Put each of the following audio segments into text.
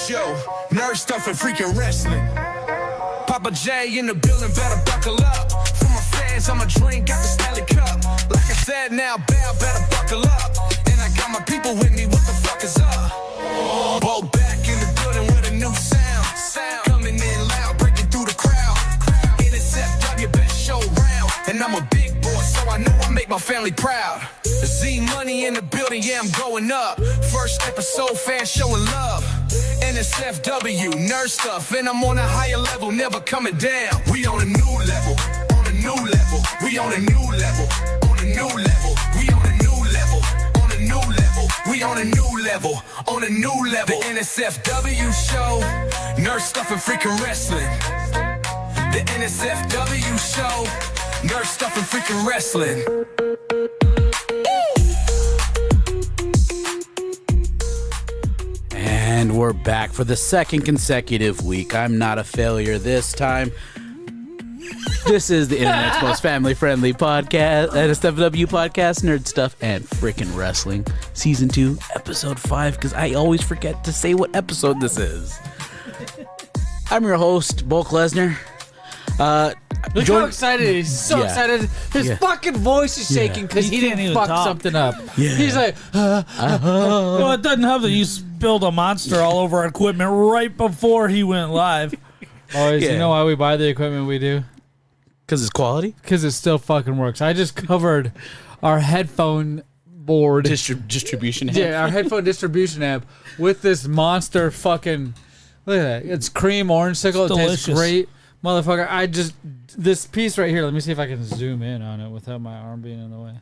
show. Nerd stuff and freaking wrestling. Papa J in the building, better buckle up. For my fans, I'ma drink out the Stanley Cup. Like I said, now Bell better buckle up. And I got my people with me, what the fuck is up? Bo back in the building with a new sound. Coming in loud, breaking through the crowd. NSFW, best show round. And I'm a big boy, so I know I make my family proud. Z Money in the building, yeah, I'm going up. First episode, fans showing love. NSFW, nerd stuff, and I'm on a higher level, never coming down. We on a new level, on a new level. We on a new level, on a new level. We on a new level, on a new level. We on a new level, on a new level. The NSFW show, nerd stuff and freaking wrestling. The NSFW show, nerd stuff and freaking wrestling. And we're back for the second consecutive week. I'm not a failure this time. This is the internet's most family-friendly podcast, NSFW podcast, nerd stuff, and freaking wrestling. Season 2, episode 5, because I always forget to say what episode this is. I'm your host, Bulk Lesnar. Look how excited he is. He's so excited. His fucking voice is shaking because he didn't fuck something up. Yeah. He's like, Well, it doesn't help that you spilled a monster all over our equipment right before he went live. Boys, you know why we buy the equipment we do? Because it's quality? Because it still fucking works. I just covered our headphone board. Distribution app. Yeah, our headphone distribution app with this monster fucking... Look at that. It's cream orange sickle. It tastes great. Motherfucker, this piece right here, let me see if I can zoom in on it without my arm being in the way.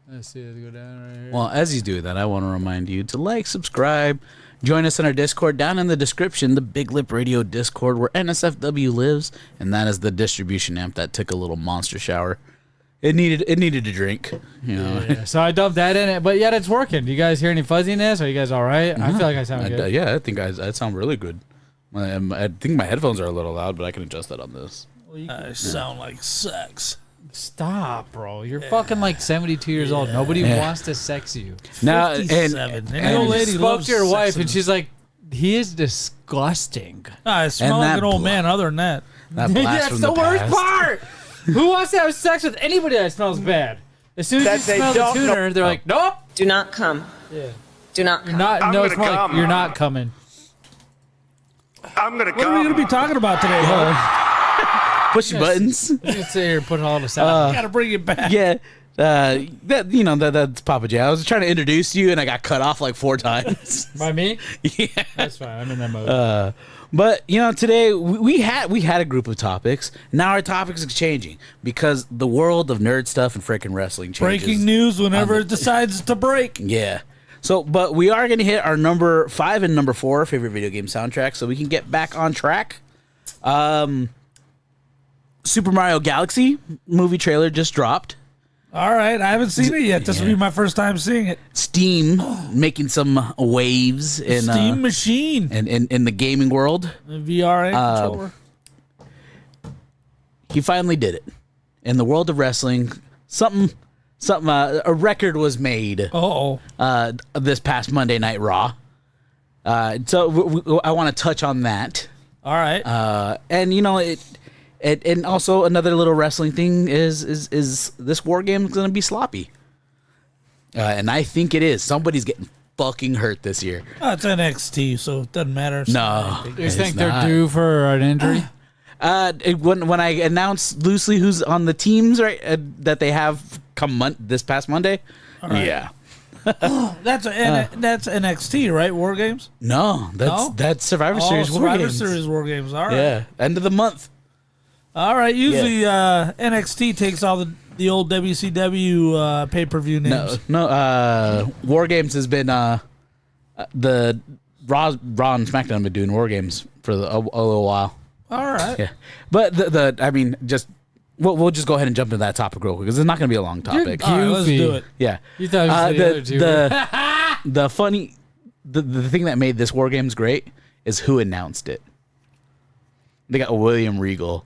Let's see it go down right here. Well, as you do that, I want to remind you to like, subscribe, join us in our Discord down in the description, the Big Lip Radio Discord where NSFW lives, and that is the distribution amp that took a little monster shower. It needed a drink, you know. Yeah, so I dumped that in it, but yet it's working. Do you guys hear any fuzziness? Are you guys all right? I feel like I sound good. Yeah, I think I sound really good. I think my headphones are a little loud, but I can adjust that on this. I sound like sex. Stop, bro. You're fucking like 72 years old. Nobody wants to sex you. Now, 57. and old lady spoke to your wife, sexing. and she's like, he is disgusting. I smell like an old man other than that. that blast That's from the worst past. part. Who wants to have sex with anybody that smells bad? As soon as you smell the tuner, they're like, nope. Do not come. Yeah. Do not come. You're not. I'm No, it's gonna more like come. you're not coming. I'm gonna What are we going to be talking about today, huh? Push your buttons. You can sit here and put it all aside. Got to bring it back. Yeah. That's Papa J. I was trying to introduce you, and I got cut off like 4 times. By me? Yeah. That's fine. I'm in that mode. But today we had a group of topics. Now our topics are changing because the world of nerd stuff and freaking wrestling changes. Breaking news whenever it decides to break. Yeah. So, but we are going to hit our number 5 and number 4 favorite video game soundtracks, so we can get back on track. Super Mario Galaxy movie trailer just dropped. All right. I haven't seen it yet. This will be my first time seeing it. Steam making some waves in Steam machine. in the gaming world. The VR controller. He finally did it. In the world of wrestling, a record was made. This past Monday Night Raw. So I want to touch on that. All right. And also another little wrestling thing is this war game is going to be sloppy. And I think it is. Somebody's getting fucking hurt this year. It's NXT, so it doesn't matter. No. You think they're due for an injury? When I announced loosely who's on the teams, right, that they have come this past Monday, right. Yeah. That's NXT, right? War Games? No, that's Survivor Series War Games. Survivor Series War Games. All right. Yeah, end of the month. All right. Usually NXT takes all the old WCW pay-per-view names. No. War Games has been the Raw and SmackDown have been doing War Games for a little while. All right. Yeah, but we'll just go ahead and jump into that topic real quick because it's not going to be a long topic. All right, let's do it. Yeah. You thought it was the funny the thing that made this War Games great is who announced it. They got William Regal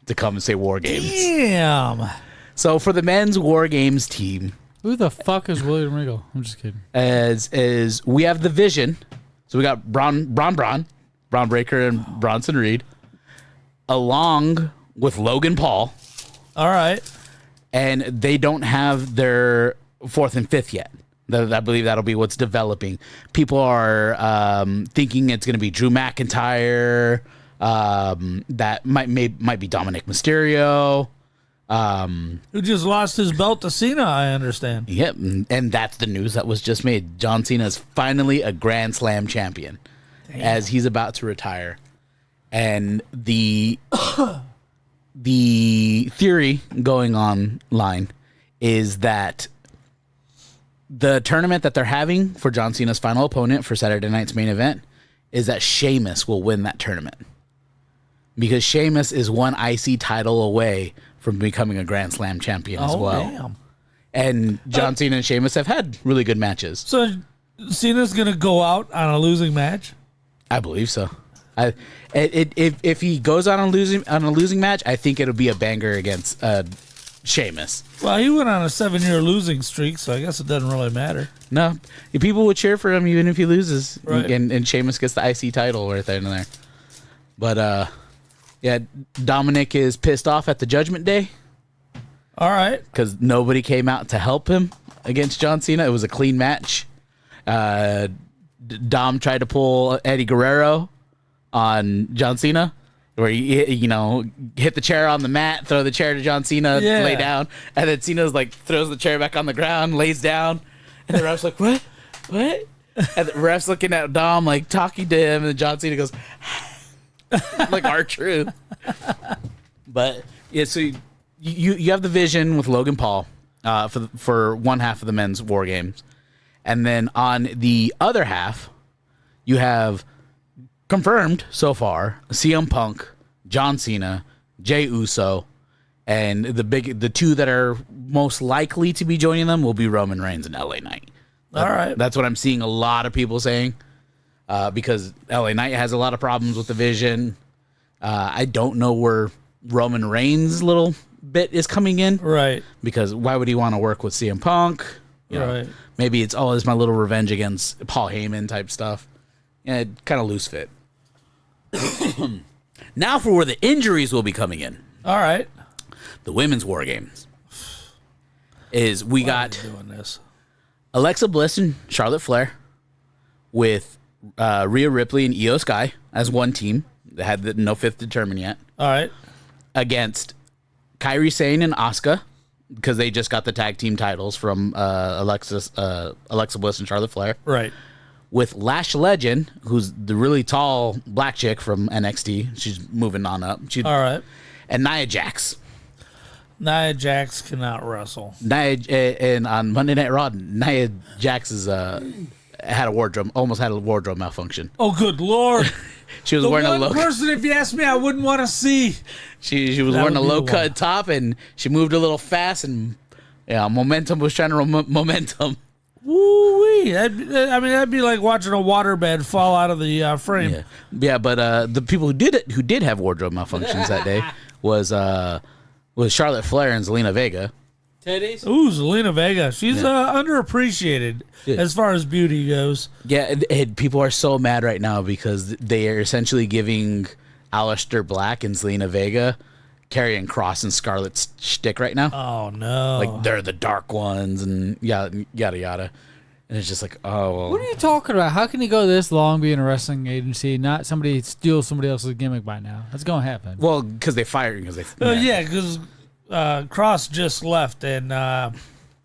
to come and say War Games. Damn. So for the men's War Games team, Who the fuck is William Regal? I'm just kidding. as we have the Vision. So we got Braun Braun Breaker and Bronson Reed, along with Logan Paul. All right. And they don't have their 4th and 5th yet. I believe that'll be what's developing. People are thinking it's going to be Drew McIntyre. That might be Dominic Mysterio. Who just lost his belt to Cena, I understand. Yep, and that's the news that was just made. John Cena is finally a Grand Slam champion. Damn. As he's about to retire. And the theory going online is that the tournament that they're having for John Cena's final opponent for Saturday night's main event is that Sheamus will win that tournament. Because Sheamus is one IC title away from becoming a Grand Slam champion as well. Damn. And John Cena and Sheamus have had really good matches. So Cena's going to go out on a losing match? I believe so. If he goes on a losing match, I think it'll be a banger against Sheamus. Well, he went on a 7-year losing streak, so I guess it doesn't really matter. No, people would cheer for him even if he loses, right. and Sheamus gets the IC title right there and there. But yeah, Dominic is pissed off at the Judgment Day. All right, because nobody came out to help him against John Cena. It was a clean match. Dom tried to pull Eddie Guerrero on John Cena, where he hit the chair on the mat, throw the chair to John Cena, lay down, and then Cena's like throws the chair back on the ground, lays down, and the ref's like, what? And the ref's looking at Dom, like talking to him, and John Cena goes, like R-Truth. But yeah, so you have the Vision with Logan Paul for one half of the men's War Games, and then on the other half, you have confirmed so far CM Punk, John Cena, Jey Uso, and the two that are most likely to be joining them will be Roman Reigns and LA Knight. All right. That's what I'm seeing a lot of people saying, because LA Knight has a lot of problems with the Vision. I don't know where Roman Reigns' little bit is coming in. Right. Because why would he want to work with CM Punk? Right. Maybe it's my little revenge against Paul Heyman type stuff. Yeah, kind of loose fit. Now for where the injuries will be coming in. All right. The women's War Games. We got doing this? Alexa Bliss and Charlotte Flair with Rhea Ripley and Io Sky as one team. They had no fifth determined yet. All right. Against Kairi Sane and Asuka, because they just got the tag team titles from Alexa Bliss and Charlotte Flair. Right. With Lash Legend, who's the really tall black chick from NXT. She's moving on up. All right. And Nia Jax. Nia Jax cannot wrestle. And on Monday Night Raw, Nia Jax almost had a wardrobe malfunction. Oh, good Lord. She was wearing a low person, if you ask me, I wouldn't want to see. She was wearing a low cut top, and she moved a little fast, and momentum was trying to momentum. Woo-wee. That'd be like watching a waterbed fall out of the frame. Yeah, but the people who did have wardrobe malfunctions that day was Charlotte Flair and Zelina Vega. Teddy's? Ooh, Zelina Vega. She's underappreciated as far as beauty goes. Yeah, and people are so mad right now because they are essentially giving Aleister Black and Zelina Vega Karrion Kross and Scarlett's shtick right now. Oh, no. Like, they're the dark ones and yada, yada. And it's just like, oh, well. What are you talking about? How can he go this long being a wrestling agency, not somebody steal somebody else's gimmick by now? That's going to happen. Well, because they fired him. Because Cross just left, and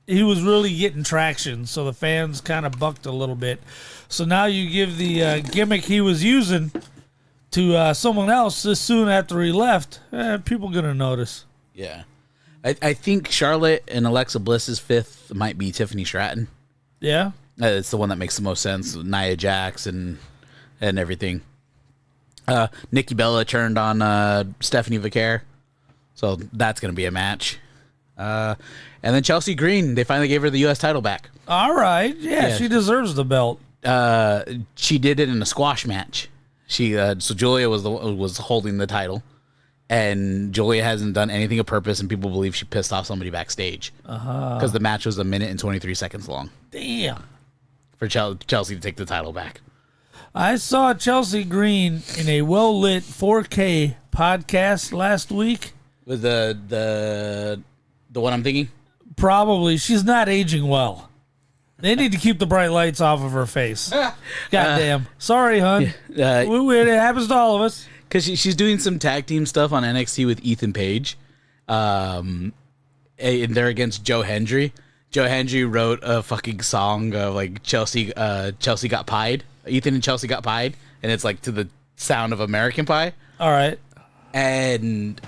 he was really getting traction, so the fans kind of bucked a little bit. So now you give the gimmick he was using to someone else this soon after he left, people going to notice. Yeah. I think Charlotte and Alexa Bliss's fifth might be Tiffany Stratton. Yeah? It's the one that makes the most sense. Nia Jax and everything. Nikki Bella turned on Stephanie Vicaire. So that's going to be a match. And then Chelsea Green, they finally gave her the U.S. title back. All right. Yeah, she deserves the belt. She did it in a squash match. So Julia was holding the title. And Julia hasn't done anything of purpose, and people believe she pissed off somebody backstage. Because the match was 1 minute and 23 seconds long. Damn. For Chelsea to take the title back. I saw Chelsea Green in a well-lit 4K podcast last week. With the one I'm thinking? Probably. She's not aging well. They need to keep the bright lights off of her face. Goddamn. Sorry, hon. It happens to all of us. Because she's doing some tag team stuff on NXT with Ethan Page. And they're against Joe Hendry. Joe Hendry wrote a fucking song of like Chelsea got pied. Ethan and Chelsea got pied. And it's like to the sound of American Pie. All right. And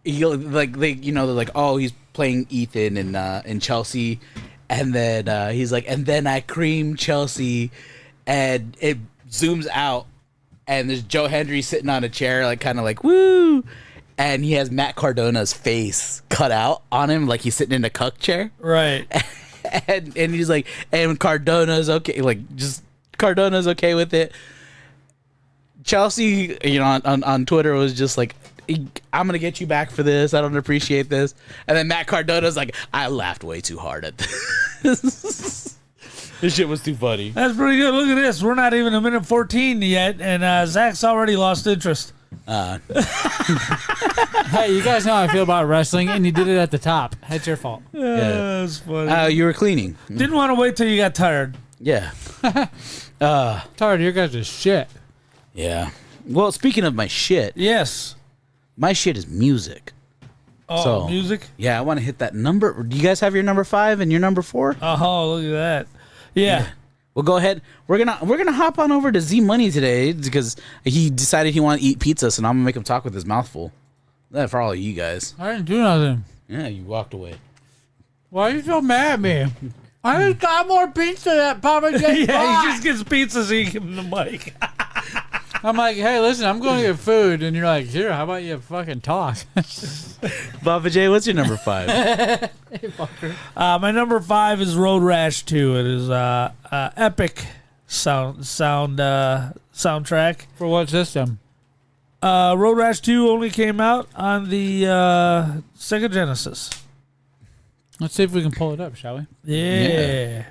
they're like, oh, he's playing Ethan and Chelsea. And then he's like, and then I cream Chelsea. And it zooms out. And there's Joe Hendry sitting on a chair, like kind of like, woo. And he has Matt Cardona's face cut out on him, like he's sitting in a cuck chair. Right. And he's like, and Cardona's okay. Like, just Cardona's okay with it. Chelsea, on Twitter was just like, I'm going to get you back for this. I don't appreciate this. And then Matt Cardona's like, I laughed way too hard at this. This shit was too funny. That's pretty good. Look at this. We're not even a minute 14 yet, and Zach's already lost interest. Hey, you guys know how I feel about wrestling, and you did it at the top. That's your fault. Yeah. That's funny. You were cleaning. Didn't want to wait till you got tired. Yeah. Tired of your guys' shit. Yeah. Well, speaking of my shit, Yes. my shit is music. Oh, So- music? Yeah, I want to hit that number. Do you guys have your number 5 and your number 4? Oh, look at that. Yeah. Well, go ahead. We're gonna hop on over to Z Money today because he decided he wanted to eat pizza, so now I'm gonna make him talk with his mouth full. That for all of you guys. I didn't do nothing. Yeah, you walked away. Why are you so mad at me? I just got more pizza that Papa J. Yeah, he just gets pizza so you give him the mic. I'm like, hey, listen, I'm going to get food. And you're like, here, how about you fucking talk? Baba J, what's your number 5? Hey, fucker. My number 5 is Road Rash 2. It is epic soundtrack. For what system? Road Rash 2 only came out on the Sega Genesis. Let's see if we can pull it up, shall we? Yeah.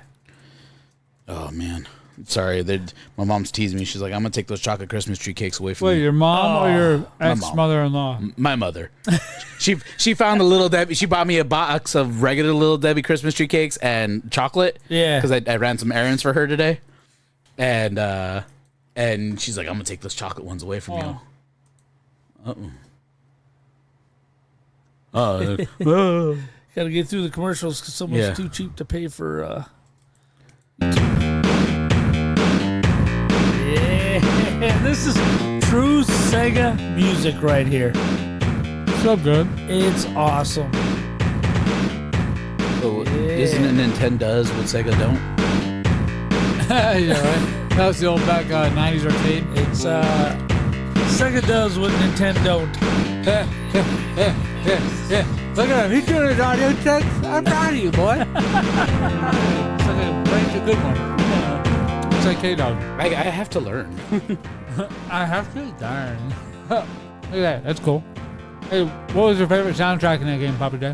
Oh man, sorry. My mom's teasing me. She's like, I'm gonna take those chocolate Christmas tree cakes away from Wait, you. your mom or your My mom. ex-mother-in-law? My mother. she found the Little Debbie. She bought me a box of regular Little Debbie Christmas tree cakes and chocolate. Yeah. Because I ran some errands for her today, and she's like, I'm gonna take those chocolate ones away from you. Gotta get through the commercials because someone's Yeah. too cheap to pay for. Yeah, this is true Sega music right here. So good. It's awesome. So, isn't it Nintendo does what Sega don't? Yeah, right. That was the old back 90s arcade. It's Sega does what Nintendo don't. Yeah. Look at him. He's doing his audio checks. I'm proud of you, boy. It's like a good one. It's like K-Dog. I have to learn. I have to. Darn. Look at that. That's cool. Hey, what was your favorite soundtrack in that game, Papa J?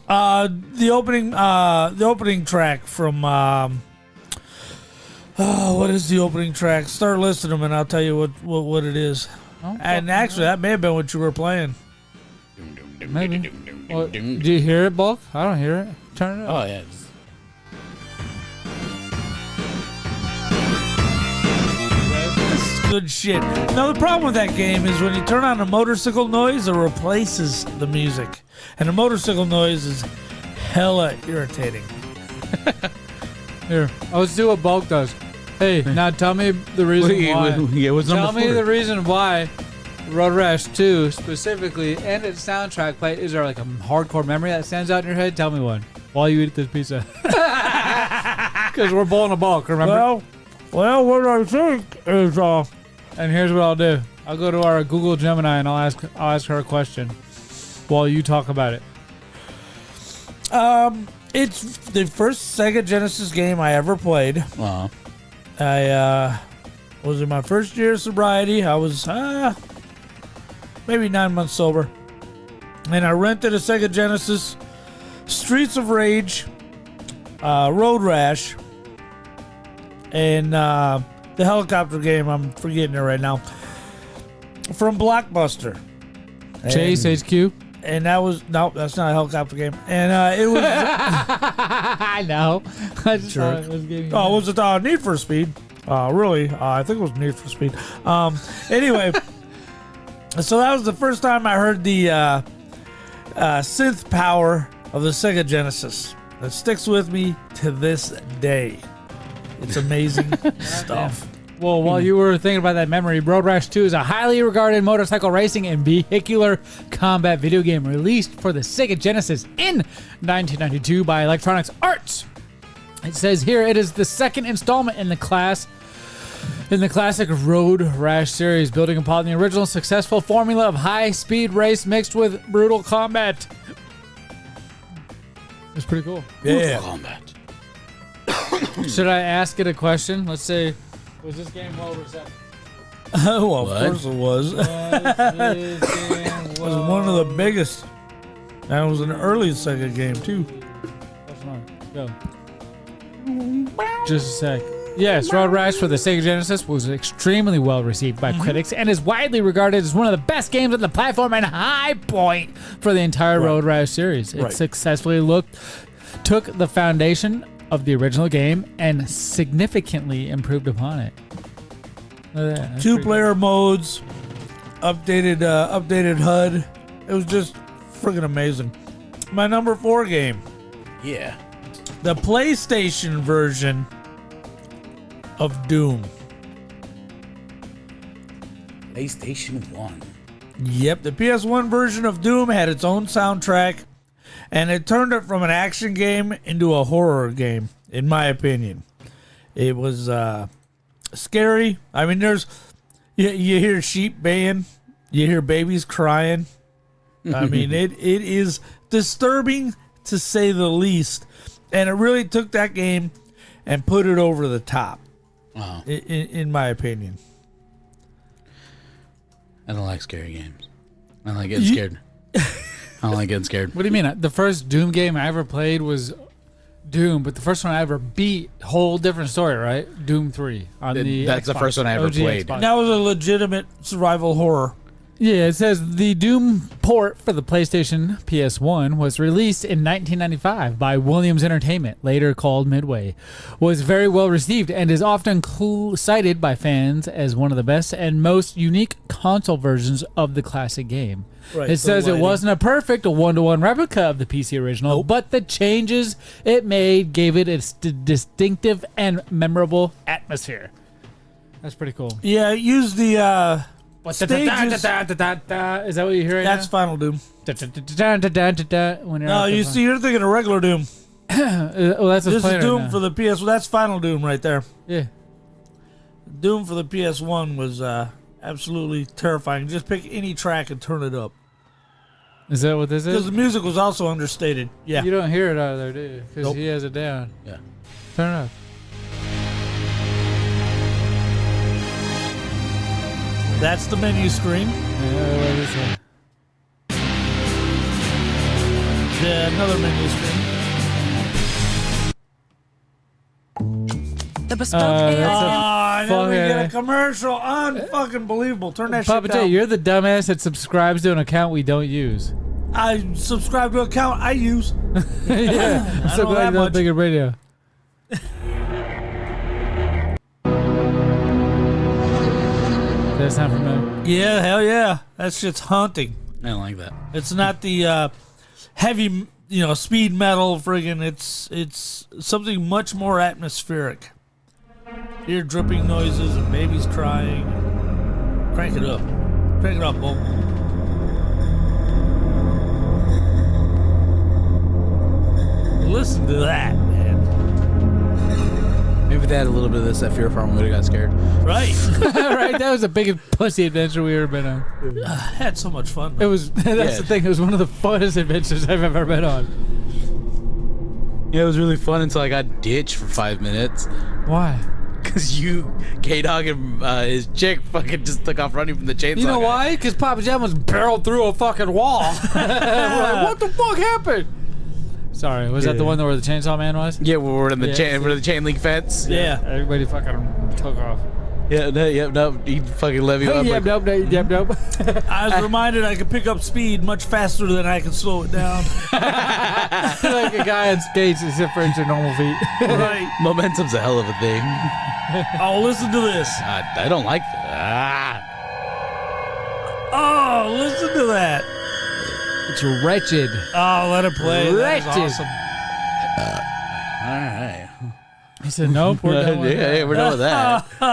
The opening track from what is the opening track? Start listing them and I'll tell you what it is. Oh, And actually, that may have been what you were playing. Maybe. Well, do you hear it, Bulk? I don't hear it. Turn it up. Oh yeah. This is good shit. Now the problem with that game is when you turn on the motorcycle noise, it replaces the music, and the motorcycle noise is hella irritating. Here, let's do what Bulk does. Hey, now tell me the reason why. Tell me the reason why Road Rash 2 specifically and its soundtrack play. Is there like a hardcore memory that stands out in your head? Tell me one while you eat this pizza. Because we're bowling a Bulk, remember? Well, what I think is And here's what I'll do. I'll go to our Google Gemini and I'll ask her a question while you talk about it. it's the first Sega Genesis game I ever played. Uh-huh. I was in my first year of sobriety. I was maybe 9 months sober. And I rented a Sega Genesis, Streets of Rage, Road Rash, and the helicopter game. I'm forgetting it right now. From Blockbuster. Chase HQ. And that was that's not a helicopter game. And it was I know. I just Sure. thought it was getting. oh, was it Need for Speed? Really? I think it was Need for Speed. Anyway, so that was the first time I heard the synth power of the Sega Genesis. That sticks with me to this day. It's amazing stuff. Well, while you were thinking about that memory, Road Rash 2 is a highly regarded motorcycle racing and vehicular combat video game released for the Sega Genesis in 1992 by Electronic Arts. It says here it is the second installment in the classic Road Rash series, building upon the original successful formula of high-speed race mixed with brutal combat. It's pretty cool. Yeah. Combat. Should I ask it a question? Let's say, was this game well received? Well, of What? course it was. It was one of the biggest. That was an early Sega game, too. Go. Just a sec. Yes, Road Rash for the Sega Genesis was extremely well received by critics and is widely regarded as one of the best games on the platform and high point for the entire Road Rash series. It Right. successfully took the foundation of the original game and significantly improved upon it. Look at that. That's pretty Two-player modes, updated HUD. It was just friggin' amazing. My number 4 game, Yeah. the PlayStation version of Doom. PlayStation 1. Yep, the PS1 version of Doom had its own soundtrack, and it turned it from an action game into a horror game, in my opinion. It was scary. I mean, you hear sheep baying, you hear babies crying. I mean, it is disturbing to say the least, and it really took that game and put it over the top, Wow. in my opinion. I don't like scary games. I don't like getting scared. I don't like getting scared. What do you mean? The first Doom game I ever played was Doom, but the first one I ever beat, whole different story, right? Doom 3 on the That's the Xbox, first one I ever OG played. Xbox. That was a legitimate survival horror. Yeah, it says the Doom port for the PlayStation PS1 was released in 1995 by Williams Entertainment, later called Midway. Was very well received and is often cited by fans as one of the best and most unique console versions of the classic game. Right, It says it lighting. wasn't a perfect 1-to-1 replica of the PC original, but the changes it made gave it a distinctive and memorable atmosphere. That's pretty cool. Yeah, it used the stages. Is that what you hear right That's now? Final Doom. When No, you see, you're thinking of regular Doom. well, that's This is right Doom now. for the PS. That's Final Doom right there. Yeah. Doom for the PS1 was absolutely terrifying. Just pick any track and turn it up. Is that what this Because is? the music was also understated. Yeah. You don't hear it out of there, do you? Because Nope. he has it down. Yeah. Turn it up. That's the menu screen. Yeah, what is it? Yeah, another menu screen. The bespoke that's AI. Ah, and then we get a fucking- commercial. Unfucking believable. Turn that Papa shit J, down. you're the dumbass that subscribes to an account we don't use. I subscribe to an account I use. Yeah. I'm so know glad that you don't much. think of radio. Does that sound familiar? Yeah, hell yeah. That shit's haunting. I don't like that. It's not the heavy, speed metal friggin'. It's something much more atmospheric. Hear dripping noises and babies crying. Crank it up. Crank it up, Bo. Listen to that, man. Maybe if they had a little bit of this, that Fear Farm would have got scared. Right. Right? That was the biggest pussy adventure we ever been on. I had so much fun. It was. That's Yeah. the thing. It was one of the funnest adventures I've ever been on. Yeah, it was really fun until I got ditched for 5 minutes. Why? Because K-Dog and his chick fucking just took off running from the chainsaw You know guy. why? Because Papa Jam was barreled through a fucking wall. We're like, what the fuck happened? Sorry, was that the one where the chainsaw man was? Yeah, we're in the Yeah, chain, we're in the chain link fence. Yeah. Everybody fucking took off. No. He fucking let me up. Yep, nope. I was reminded I could pick up speed much faster than I can slow it down. Like a guy on skates except for into normal feet. Right. Momentum's a hell of a thing. Oh, listen to this. I don't like that. Oh, listen to that. It's wretched. Oh, let it play. That is Wretched. awesome. All right. He said, nope, we're done with that. Yeah, we're done with that. Well,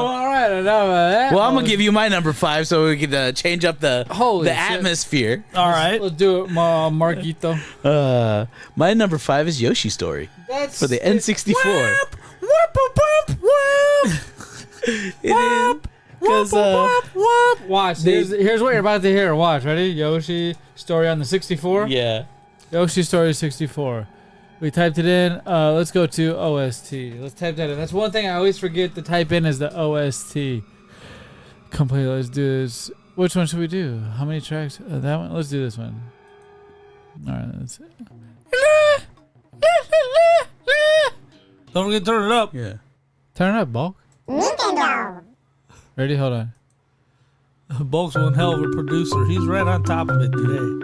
all right, enough of that. Well, I'm gonna give you my number 5 so we can change up the Holy shit. atmosphere. All right. Let's do it, Marquito. My number 5 is Yoshi Story That's for the N64. It is because Watch. Here's what you're about to hear. Watch. Ready? Yoshi Story on the 64. yeah. Yoshi Story 64. We typed it in. Let's go to OST. Let's type that in. That's one thing I always forget to type in is the OST. Complete. Let's do this. Which one should we do? How many tracks? That one? Let's do this one. All right. That's it. Don't forget to turn it up. Yeah. Turn it up, Bulk. Ready? Hold on. Bulk's one hell of a producer. He's right on top of it today.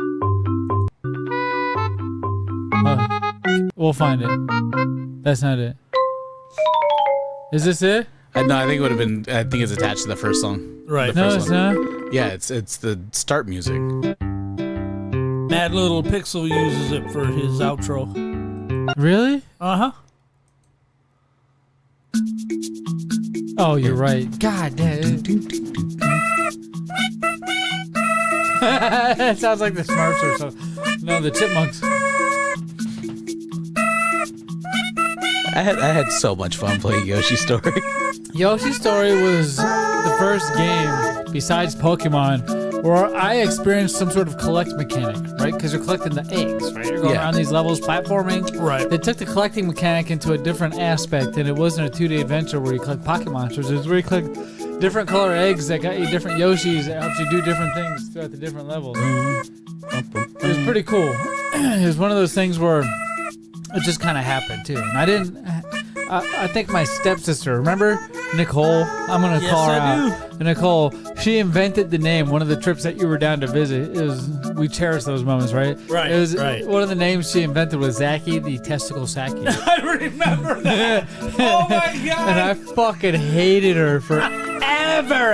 We'll find it. That's not it. Is this it? No, I think it would have been. I think it's attached to the first song. Right. The No, first it's one. not. Yeah, it's the start music. Mad Little Pixel uses it for his outro. Really? Uh-huh. Oh, you're right. God damn. That sounds like the Smurfs or something. No, the Chipmunks. I had so much fun playing Yoshi Story. Yoshi Story was the first game besides Pokemon where I experienced some sort of collect mechanic, right? Because you're collecting the eggs, right? You're going Yeah. around these levels, platforming. Right. They took the collecting mechanic into a different aspect, and it wasn't a 2D adventure where you collect Pocket Monsters. It was where you collect different color eggs that got you different Yoshis that helps you do different things throughout the different levels. It was pretty cool. It was one of those things where it just kind of happened too, and I didn't. I think my stepsister, remember Nicole? I'm gonna Yes, call her I out. Nicole, she invented the name. One of the trips that you were down to visit, it was we cherish those moments, right? Right, It was right. one of the names she invented was Zachy the Testicle Sacky, I remember that. Oh my god. and I fucking hated her forever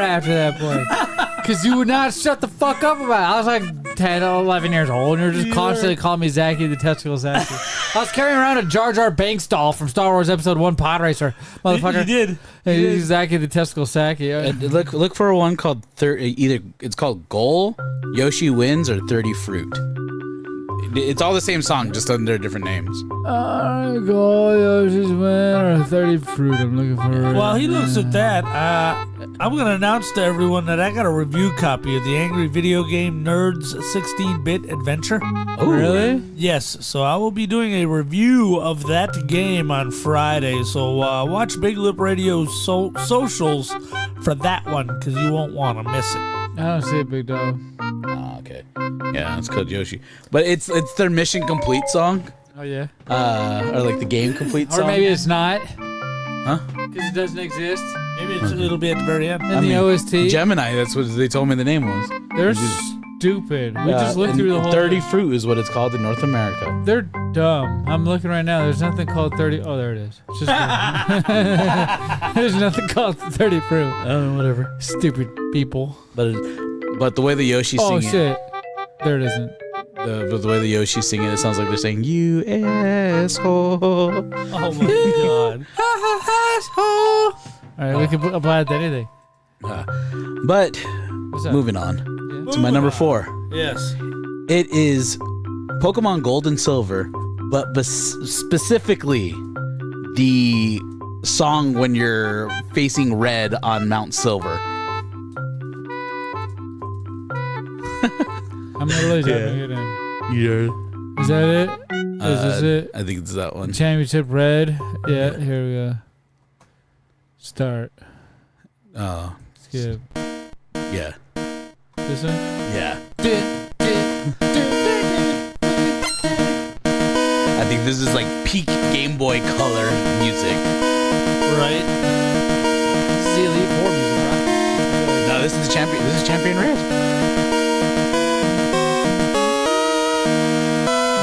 after that point. Because you would not shut the fuck up about it. I was like 10 or 11 years old, and you're just constantly calling me Zachy the Testicle Sacky. I was carrying around a Jar Jar Banks doll from Star Wars Episode 1 Pod Racer. Motherfucker. You did. Hey, he's Zachy the Testicle Sacky. Look for one called either it's called Goal, Yoshi Wins, or 30 Fruit. It's all the same song, just under different names. Go Yoshi's win or 30 fruit. I'm looking for. While he looks at that, I'm going to announce to everyone that I got a review copy of the Angry Video Game Nerds 16-bit Adventure. Oh, really? Yes, so I will be doing a review of that game on Friday. So watch Big Lip Radio's socials for that one, because you won't want to miss it. I don't see a big dog. Oh, okay. Yeah, it's called Yoshi, but it's their Mission Complete song, Oh yeah. or like the Game Complete song. Or maybe it's not. Huh? Because it doesn't exist. Maybe it'll be at the very end. In the OST. Gemini. That's what they told me the name was. They're stupid. We just looked and through the whole 30 Fruit is what it's called in North America. They're dumb. I'm looking right now. There's nothing called 30. Oh, there it is. It's just there's nothing called 30 fruit. Oh, whatever. Stupid people. But the way the Yoshi Oh sing shit. There it isn't. but the way the Yoshi sing it sounds like they're saying "You asshole." Oh my god. All right, we can apply it to anything. But What's up? moving on to my number 4. Yes. It is Pokemon Gold and Silver, but specifically the song when you're facing red on Mount Silver. I'm gonna lose Yeah. it. Yeah. Is that it? Is this it? I think it's that one. Championship red. Yeah, here we go. Start. Oh, Skip. yeah. This one? Yeah. I think this is like peak Game Boy Color music. Right. Z Elite 4 this is the champion. This is Champion Red.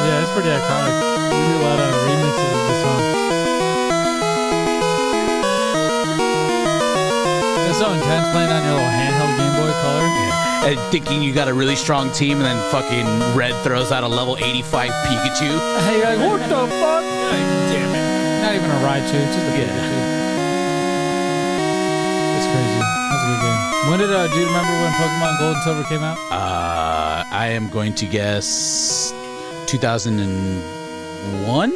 Yeah, it's pretty iconic. We do a lot of remixes of this song. It's so intense playing on your little handheld Game Boy Color. And thinking you got a really strong team, and then fucking Red throws out a level 85 Pikachu. Hey, you're like, what the fuck? Like, damn it. Not even a Raichu, it's just a Pikachu. It's crazy. That's a good game. When did, do you remember when Pokemon Gold and Silver came out? I am going to guess 2001?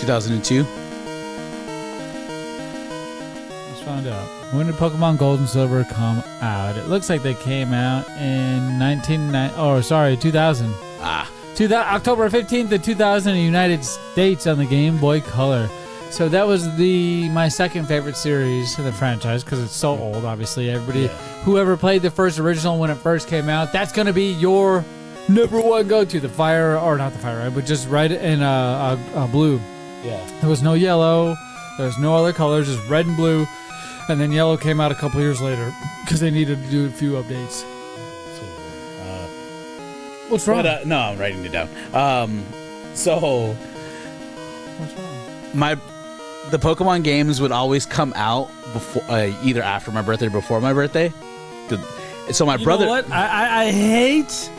2002? Let's find out. When did Pokemon Gold and Silver come out? It looks like they came out in 2000. October 15th of 2000 in the United States on the Game Boy Color. So that was my second favorite series in the franchise because it's so old, obviously. Everybody, whoever played the first original when it first came out, that's going to be your number one go-to. The fire, or not the fire red, but just red and blue. Yeah. There was no yellow. There was no other colors, just red and blue. And then yellow came out a couple years later because they needed to do a few updates. What's wrong? But, no, I'm writing it down. So What's wrong? the Pokemon games would always come out before, either after my birthday or before my birthday. So my brother. You know what? I hate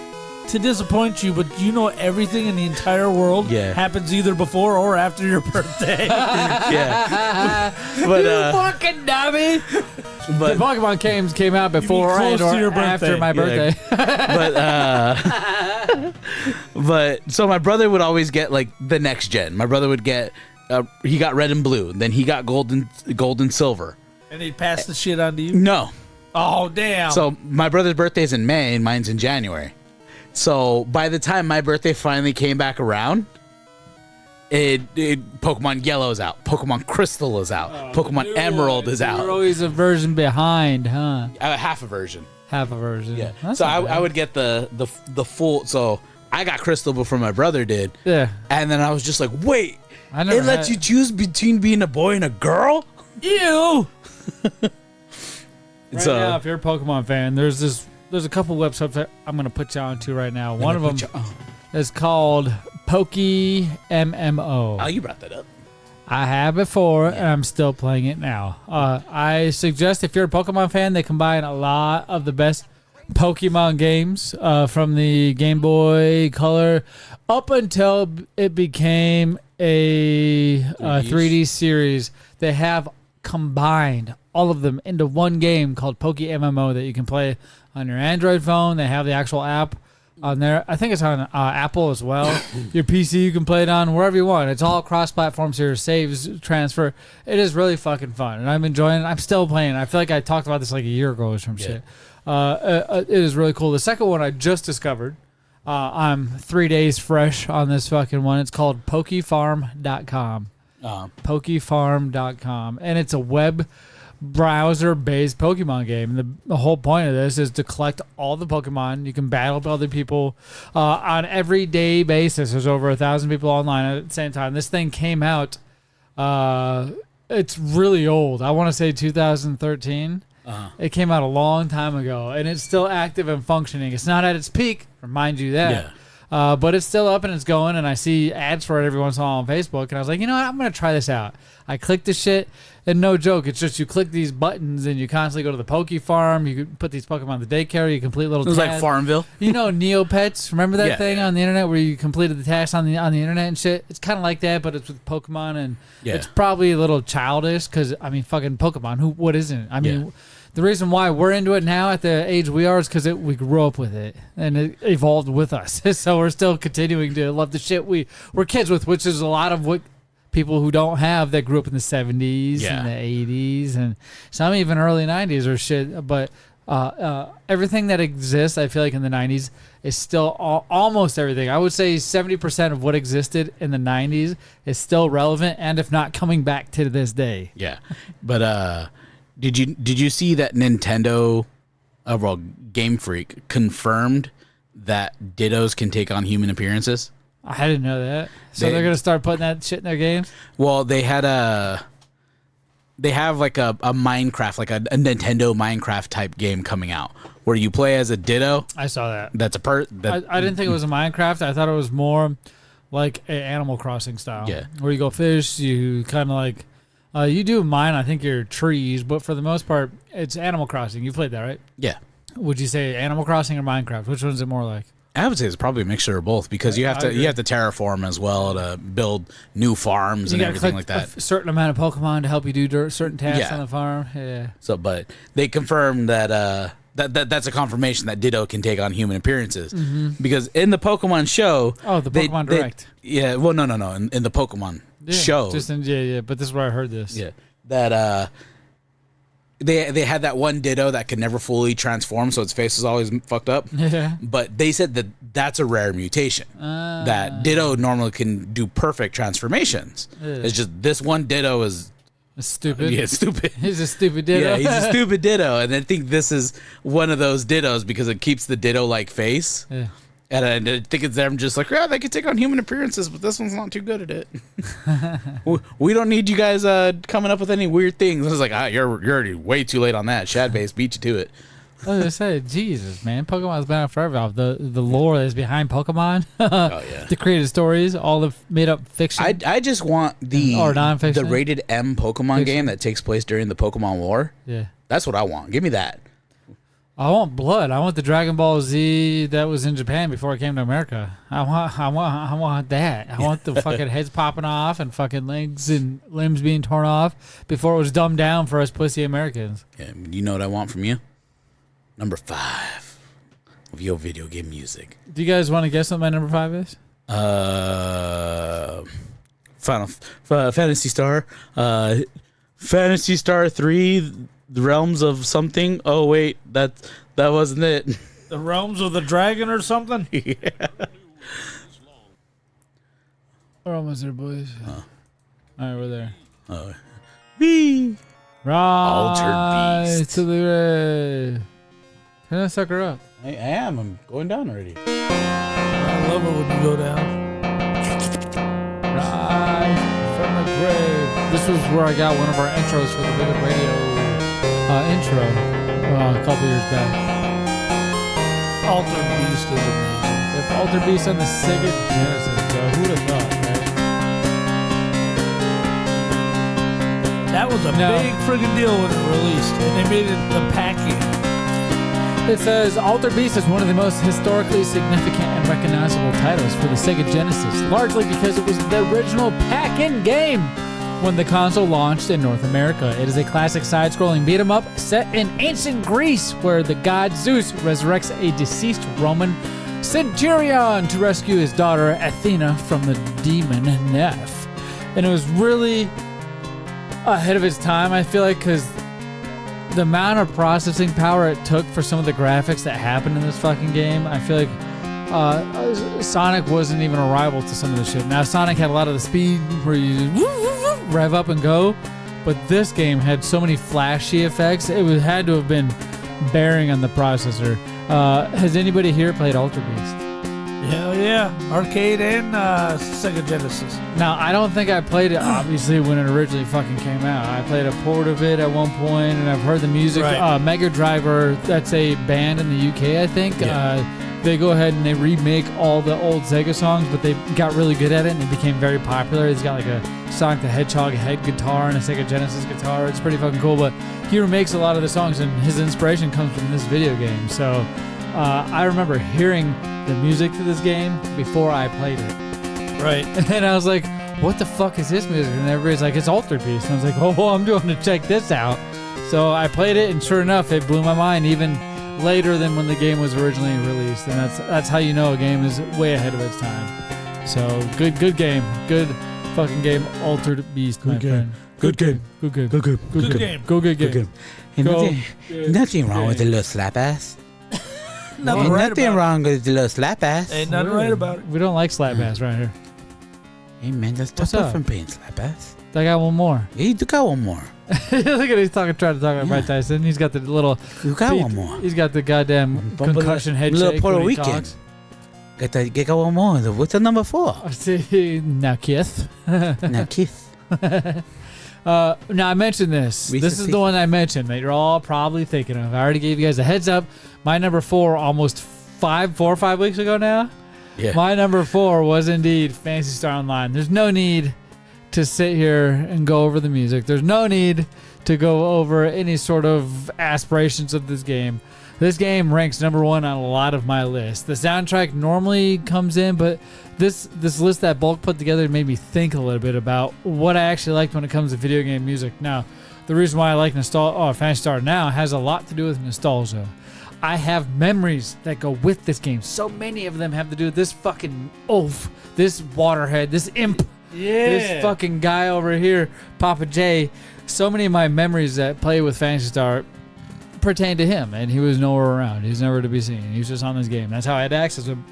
to disappoint you, but you know everything in the entire world happens either before or after your birthday. Yeah. But You fucking dummy! but The Pokemon games came out before close and or to your after birthday. my birthday. but so my brother would always get like the next gen. My brother would get he got red and blue, then he got gold and silver. And they pass the shit on to you? No. Oh, damn. So my brother's birthday is in May and mine's in January. So by the time my birthday finally came back around, Pokemon Yellow is out, Pokemon Crystal is out, Pokemon Emerald is out. You're always a version behind, huh? Half a version. Half a version. Yeah. That's So not bad. I would get the full. So I got Crystal before my brother did. Yeah. And then I was just like, wait, I never it lets had- you choose between being a boy and a girl? Ew. Right So- now, if you're a Pokemon fan, there's a couple websites that I'm gonna put you onto right now. One of them is called PokeMMO. Oh, you brought that up. I have before, and I'm still playing it now. I suggest if you're a Pokemon fan, they combine a lot of the best Pokemon games from the Game Boy Color up until it became a 3D series. They have combined all of them into one game called PokeMMO that you can play on your Android phone. They have the actual app on there. I think it's on Apple as well. Your PC you can play it on wherever you want. It's all cross-platforms here. Saves, transfer. It is really fucking fun, and I'm enjoying it. I'm still playing. I feel like I talked about this like a year ago or some shit. It is really cool. The second one I just discovered. I'm 3 days fresh on this fucking one. It's called PokeFarm.com. PokeFarm.com, and it's a web browser-based Pokemon game. And the whole point of this is to collect all the Pokemon. You can battle with other people on every day basis. There's over 1,000 people online at the same time. This thing came out. It's really old. I want to say 2013. It came out a long time ago, and it's still active and functioning. It's not at its peak, remind you that. But it's still up and it's going, and I see ads for it every once in a while on Facebook, and I was like, you know what, I'm going to try this out. I clicked the shit, and no joke, it's just you click these buttons, and you constantly go to the Poke Farm, you can put these Pokemon in the daycare, you complete little It was like tasks. Farmville. You know Neopets, remember that Yeah. thing on the internet where you completed the tasks on the internet and shit? It's kind of like that, but it's with Pokemon, and it's probably a little childish, because, I mean, fucking Pokemon, what isn't? I mean... The reason why we're into it now at the age we are is because we grew up with it and it evolved with us. So we're still continuing to love the shit we're kids with, which is a lot of what people who don't have that grew up in the 70s and the 80s and some even early 90s or shit. But everything that exists, I feel like in the 90s is still almost everything. I would say 70% of what existed in the 90s is still relevant and if not coming back to this day. Yeah. But Did you see that Nintendo, Game Freak, confirmed that Dittos can take on human appearances? I didn't know that. So they're gonna start putting that shit in their games. Well, they had they have like a Minecraft, like a Nintendo Minecraft type game coming out where you play as a Ditto. I saw that. That's I didn't think it was a Minecraft. I thought it was more like a Animal Crossing style. Yeah. Where you go fish, you kind of like, you do mine, I think your trees, but for the most part, it's Animal Crossing. You played that, right? Yeah. Would you say Animal Crossing or Minecraft? Which one's it more like? I would say it's probably a mixture of both because you have to terraform as well to build new farms and everything like that. A certain amount of Pokemon to help you do certain tasks Yeah. on the farm. Yeah. So, but they confirmed that that's a confirmation that Ditto can take on human appearances because in the Pokemon show, the Pokemon Direct. Yeah. Well, no. In the Pokemon show, But this is where I heard this. yeah, that they had that one Ditto that could never fully transform, so its face was always fucked up. Yeah. But they said that that's a rare mutation. That Ditto normally can do perfect transformations. It's just this one Ditto is Stupid. yeah, stupid. He's a stupid Ditto. Yeah, he's a stupid Ditto, and I think this is one of those Dittos because it keeps the Ditto-like face. Yeah. And I think it's them just like, yeah, they could take on human appearances, but this one's not too good at it. We don't need you guys coming up with any weird things. I was like, you're already way too late on that. Shadbase beat you to it. I was gonna say, Jesus, man, Pokemon's been out forever. The lore that's behind Pokemon, Oh yeah. the created stories, all the made up fiction. I just want Or nonfiction. the rated M Pokemon Fiction. game that takes place during the Pokemon War. Yeah, That's what I want. Give me that. I want blood. I want the Dragon Ball Z that was in Japan before it came to America. I want that. I want the fucking heads popping off and fucking legs and limbs being torn off before it was dumbed down for us pussy Americans. Yeah, you know what I want from you? Number 5 of your video game music. Do you guys want to guess what my number 5 is? Fantasy Star. Fantasy Star 3, The Realms of something. Oh wait, that wasn't it. The Realms of the Dragon or something? We're almost there, boys. All right, we're there. Wee. Right Altered Beast. to the red. Turn that sucker up. I am. I'm going down already. I love it when you go down. Rise from the grave. This was where I got one of our intros for the Vivid Radio intro a couple years back. Altered Beast is amazing. If Altered Beast on the Sega Genesis, bro, who'd have thought, right? That was a big friggin' deal when it released, and they made it the pack-in. It says Altered Beast is one of the most historically significant and recognizable titles for the Sega Genesis, largely because it was the original pack-in game when the console launched in North America. It is a classic side-scrolling beat-em-up set in ancient Greece, where the god Zeus resurrects a deceased Roman centurion to rescue his daughter Athena from the demon Neph. And it was really ahead of its time, I feel like, because the amount of processing power it took for some of the graphics that happened in this fucking game, I feel like Sonic wasn't even a rival to some of the shit. Now, Sonic had a lot of the speed where you just rev up and go, but this game had so many flashy effects, had to have been bearing on the processor. Has anybody here played Altered Beast? Hell yeah. Arcade and Sega Genesis. Now, I don't think I played it, obviously, when it originally fucking came out. I played a port of it at one point, and I've heard the music. Right. Mega Driver, that's a band in the UK, I think. Yeah. They go ahead and they remake all the old Sega songs, but they got really good at it, and it became very popular. He's got like a Sonic the Hedgehog head guitar and a Sega Genesis guitar. It's pretty fucking cool, but he remakes a lot of the songs, and his inspiration comes from this video game. So I remember hearing the music to this game before I played it. Right. And I was like, what the fuck is this music? And everybody's like, it's Altered Beast. And I was like, oh, well, I'm doing to check this out. So I played it, and sure enough, it blew my mind even later than when the game was originally released. And that's how you know a game is way ahead of its time. So good game. Good fucking game, Altered Beast, my friend. Good game. Good game. Good game. Good game. Go good game. Nothing wrong with a little slap ass. Nothing right about wrong with a little slap ass. it. Ain't nothing right about it. We don't like slap ass right here. Hey man, that's What's tough up? from being slap ass. I got one more. Yeah, you got one more. Look at he's trying to talk about Mike Tyson. He's got the little. You got one more. He's got the goddamn concussion head Little shake Puerto when he Rican. talks. Get one more. What's the number 4? See, now Keith. Now, Keith. Now I mentioned this. We This should is see. the one I mentioned that you're all probably thinking of. I already gave you guys a heads up. My number 4, almost 4 or 5 weeks ago now. Yeah. My number 4 was indeed Phantasy Star Online. There's no need to sit here and go over the music. There's no need to go over any sort of aspirations of this game. This game ranks number 1 on a lot of my lists. The soundtrack normally comes in, but this list that Bulk put together made me think a little bit about what I actually liked when it comes to video game music. Now, the reason why I like Phantasy Star now has a lot to do with nostalgia. I have memories that go with this game. So many of them have to do with this fucking oaf, this waterhead, this imp, this fucking guy over here, Papa J. So many of my memories that play with Phantasy Star pertain to him, and he was nowhere around. He was never to be seen. He was just on this game. That's how I had access to him.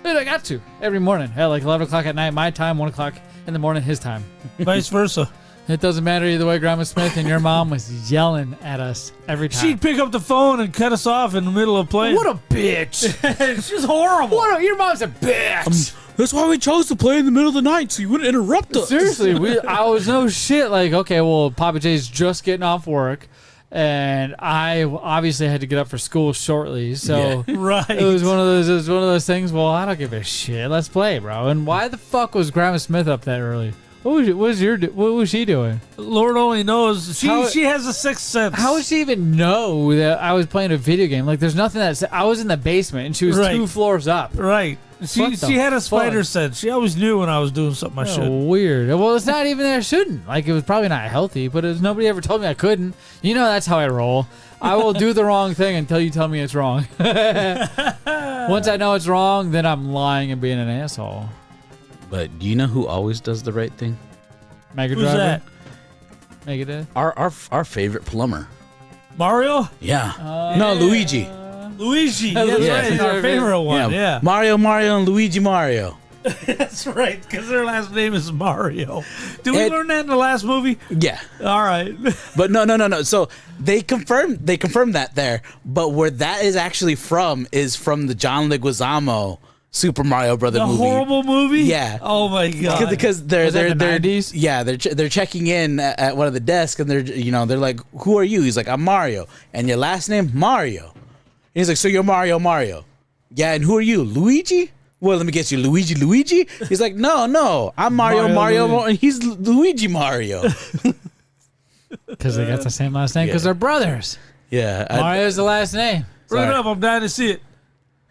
And I got to every morning at like 11 o'clock at night, my time, 1 o'clock in the morning, his time. Vice versa. It doesn't matter either way. Grandma Smith and your mom was yelling at us every time. She'd pick up the phone and cut us off in the middle of playing. What a bitch! She's horrible. Your mom's a bitch. That's why we chose to play in the middle of the night, so you wouldn't interrupt us. Seriously, I was no shit. Like, okay, well, Papa J's just getting off work, and I obviously had to get up for school shortly. So Right. it was one of those things. Well, I don't give a shit. Let's play, bro. And why the fuck was Grandma Smith up that early? What was she doing? Lord only knows. She has a sixth sense. How would she even know that I was playing a video game? Like, there's nothing that I was in the basement and she was Right. 2 floors up. Right. She What the had a spider fuck? sense. She always knew when I was doing something I Oh, shouldn't. weird. Well, it's not even that I shouldn't. Like, it was probably not healthy, but nobody ever told me I couldn't. You know, that's how I roll. I will do the wrong thing until you tell me it's wrong. Once I know it's wrong, then I'm lying and being an asshole. But do you know who always does the right thing? Mega Who's Driver? that? Megadeth? Our favorite plumber. Mario? Yeah. No, Luigi. Luigi. That's Luigi. right. It's our favorite one. Yeah. Mario, and Luigi Mario. That's right. Because their last name is Mario. Did we Ed- learn that in the last movie? Yeah. All right. But no. So they confirmed that there. But where that is actually from is from the John Leguizamo Super Mario Brother The movie. horrible movie? Yeah. Oh my god. Because they're Was that the they're 90s? Yeah, they're checking in at one of the desks and they're like, "Who are you?" He's like, "I'm Mario." "And your last name?" "Mario." And he's like, "So you're Mario." "Yeah, and who are you?" "Luigi." "Well, let me guess, you Luigi?" He's like, No, I'm Mario, and he's Luigi Mario. Because they got the same last name because they're brothers. Yeah. Mario's the last name. Bring it Sorry. up. I'm dying to see it.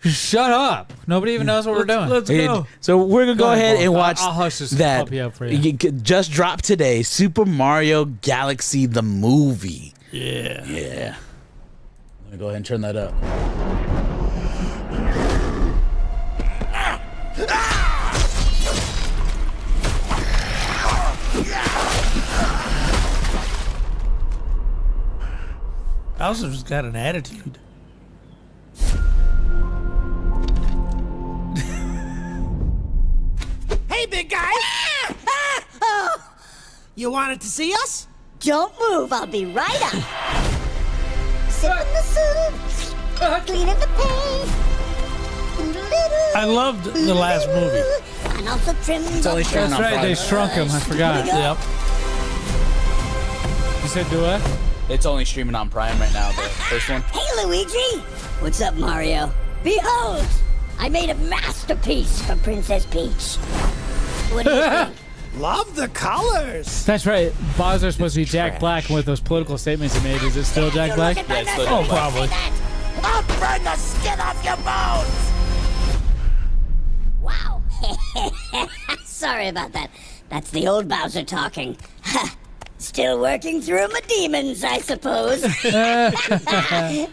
Shut up. Nobody even knows what we're doing. Let's go. So we're gonna go ahead, ahead and Paul. watch I'll hush this that. puppy up for you. Just dropped today, Super Mario Galaxy the movie. Yeah. Yeah. Let me go ahead and turn that up. Bowser's got an attitude. Hey, big guy! You wanted to see us? Don't move, I'll be right up. Sipping the soup, cleaning the paint. I loved the last movie. And also trim It's only streaming That's on right, they Friday. shrunk him. I forgot. Yep. You said do what? It's only streaming on Prime right now, the first one. Hey, Luigi! What's up, Mario? Behold! I made a masterpiece for Princess Peach. What do you think? Love the colors. That's right. Bowser's supposed to be Jack Black, and with those political statements he made, is it still Jack Black? Yeah, it's still Oh, Jack Black. probably. I'll burn the skin off your bones. Wow. Sorry about that. That's the old Bowser talking. Still working through my demons, I suppose.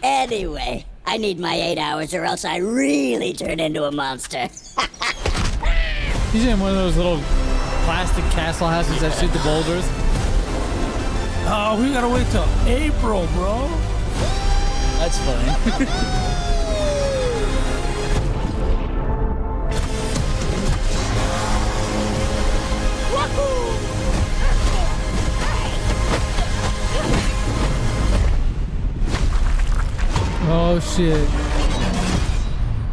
Anyway, I need my 8 hours or else I really turn into a monster. He's in one of those little plastic castle houses that shoot the boulders. Oh, we gotta wait till April, bro. That's funny. Oh, shit.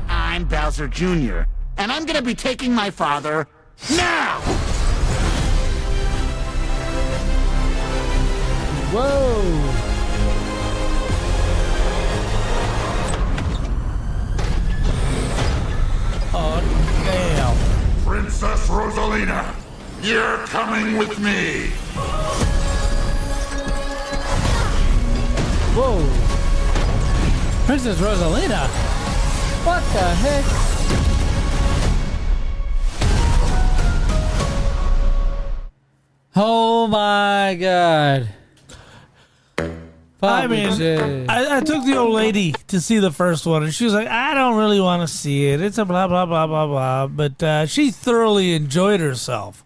I'm Bowser Jr., and I'm gonna be taking my father now! You're coming with me. Whoa. Princess Rosalina. What the heck? Oh my god. I mean, I took the old lady to see the first one, and she was like, I don't really want to see it. It's a blah, blah, blah, blah, blah. But she thoroughly enjoyed herself.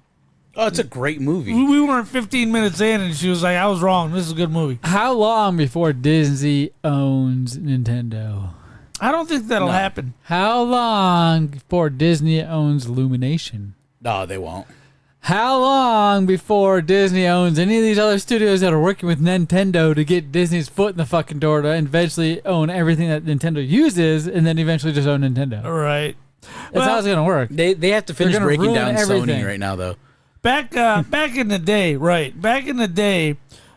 Oh, it's a great movie. We weren't 15 minutes in, and she was like, I was wrong. This is a good movie. How long before Disney owns Nintendo? I don't think that'll happen. How long before Disney owns Illumination? No, they won't. How long before Disney owns any of these other studios that are working with Nintendo to get Disney's foot in the fucking door to eventually own everything that Nintendo uses and then eventually just own Nintendo? Right. That's how it's going to work. They have to finish gonna breaking ruin down everything. Sony right now, though. Back in the day, right. Back in the day,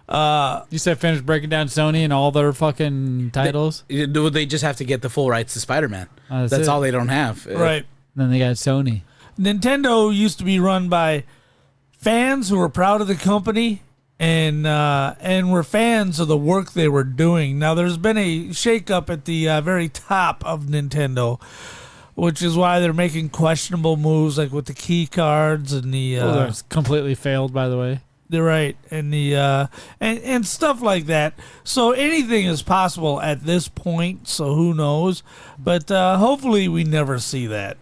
You said finish breaking down Sony and all their fucking titles? They just have to get the full rights to Spider-Man. That's That's it. all they don't have. right. Then they got Sony. Nintendo used to be run by fans who were proud of the company and were fans of the work they were doing. Now, there's been a shakeup at the very top of Nintendo, which is why they're making questionable moves, like with the key cards and the. That's completely failed, by the way. They're right, and the and stuff like that. So anything is possible at this point. So who knows? But hopefully, we never see that.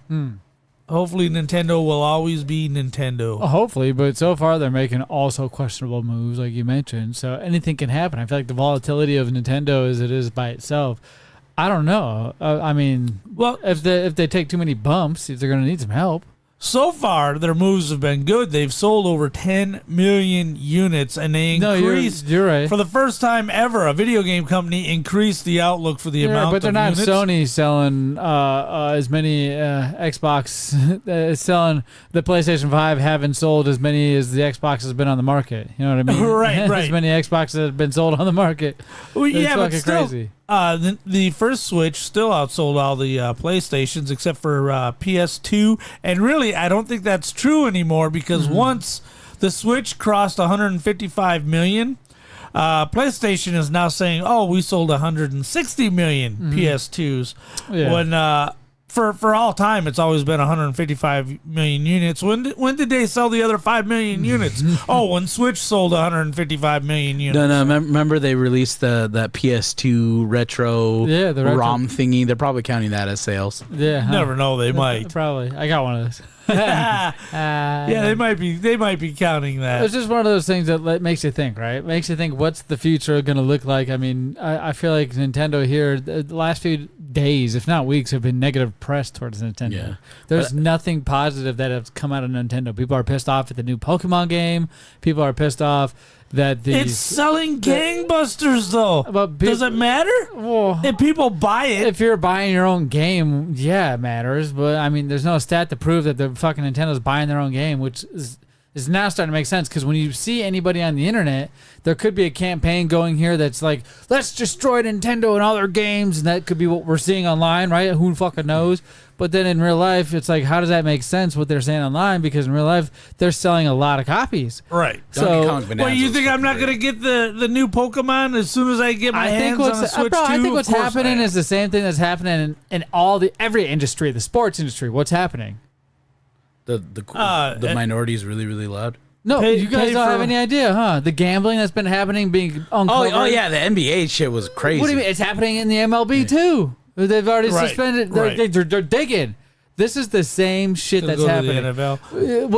Hopefully, Nintendo will always be Nintendo. Hopefully, but so far they're making also questionable moves, like you mentioned. So anything can happen. I feel like the volatility of Nintendo as it is by itself. I don't know. I mean, Well, if they take too many bumps, they're going to need some help. so far, their moves have been good. They've sold over 10 million units, and they increased. You're right. For the first time ever, a video game company increased the outlook for the amount but they're of not units. Sony selling as many Xbox selling the PlayStation 5 haven't sold as many as the Xbox has been on the market. You know what I mean? Right. As many Xboxes have been sold on the market. Well, It's yeah, but fucking still, crazy. the first Switch still outsold all the PlayStations except for PS2, and really, I don't think that's true anymore because once the Switch crossed 155 million, PlayStation is now saying, "Oh, we sold 160 million PS2s." Yeah. When for all time, it's always been 155 million units. When did they sell the other 5 million units? When Switch sold 155 million units. No. Remember they released that PS2 retro, the retro ROM thingy. They're probably counting that as sales. Yeah, huh? Never know. They might. Probably. I got one of those. Yeah, they might be. They might be counting that. It's just one of those things that makes you think, right? Makes you think, what's the future going to look like? I mean, I feel like Nintendo here, the last few days, if not weeks, have been negative press towards Nintendo. Yeah. There's nothing positive that has come out of Nintendo. People are pissed off at the new Pokemon game. People are pissed off that It's selling gangbusters, though. But Does it matter? Well, If people buy it, if you're buying your own game, yeah, it matters. But I mean, there's no stat to prove that the fucking Nintendo's buying their own game, which is now starting to make sense. Because when you see anybody on the internet, there could be a campaign going here that's like, let's destroy Nintendo and all their games, and that could be what we're seeing online, right? Who fucking knows? But then in real life, it's like, how does that make sense what they're saying online? Because in real life, they're selling a lot of copies. right? So, Well, you think I'm not gonna get the new Pokemon as soon as I get my hands on a Switch 2? I think what's Of course happening I am. is the same thing that's happening in every industry, the sports industry. What's happening? The minority is really, really loud. No, Pay- you guys pay don't for- have any idea, huh? The gambling that's been happening being uncovered. Oh yeah, the NBA shit was crazy. What do you mean? It's happening in the MLB too. They've already Right, suspended. right. They're digging. This is the same shit Gonna that's go to the happening. NFL.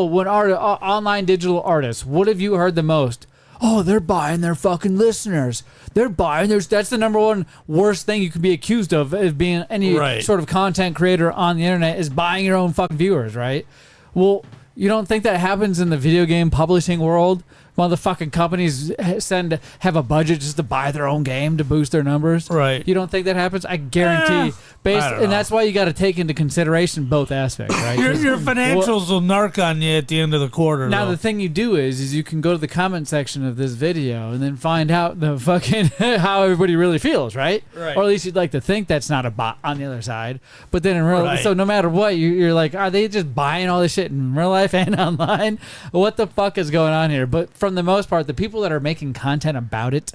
When online digital artists, what have you heard the most? Oh, they're buying their fucking listeners. They're buying their. That's the number one worst thing you could be accused of being any Right. sort of content creator on the internet is buying your own fucking viewers, right? Well, you don't think that happens in the video game publishing world motherfucking companies have a budget just to buy their own game to boost their numbers. Right. You don't think that happens? I guarantee. And that's why you got to take into consideration both aspects, right? Your financials will narc on you at the end of the quarter. Now though. the thing you do is you can go to the comment section of this video and then find out the fucking how everybody really feels, right? Right. Or at least you'd like to think that's not a bot on the other side. But then in real, Right. so no matter what, you're like, are they just buying all this shit in real life and online? What the fuck is going on here? But from the most part, the people that are making content about it,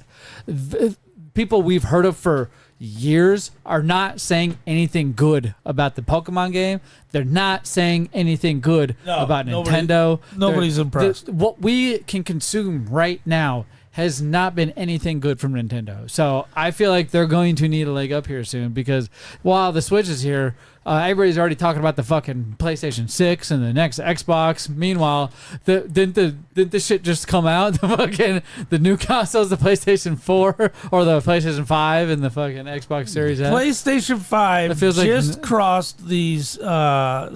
people we've heard of for years, are not saying anything good about the Pokemon game. They're not saying anything good about Nintendo. Nobody's impressed. What we can consume right now has not been anything good from Nintendo. So I feel like they're going to need a leg up here soon, because while the Switch is here, everybody's already talking about the fucking PlayStation 6 and the next Xbox. Meanwhile, didn't the shit just come out? The new consoles, the PlayStation 4 or the PlayStation 5 and the fucking Xbox Series X. PlayStation 5 just crossed these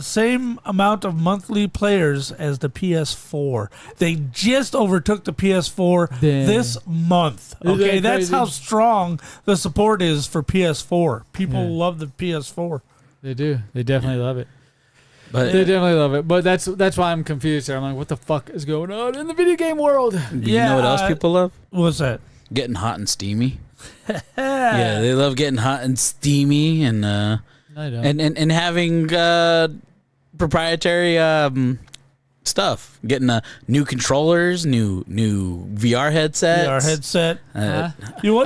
same amount of monthly players as the PS4. They just overtook the PS4 this month. Okay, that's how strong the support is for PS4. People love the PS4. They do. They definitely love it. But they definitely love it. But that's why I'm confused here. I'm like, what the fuck is going on in the video game world? You know what else people love? What's that? Getting hot and steamy. Yeah, they love getting hot and steamy and and having proprietary stuff. Getting new controllers, new VR headsets. VR headset. A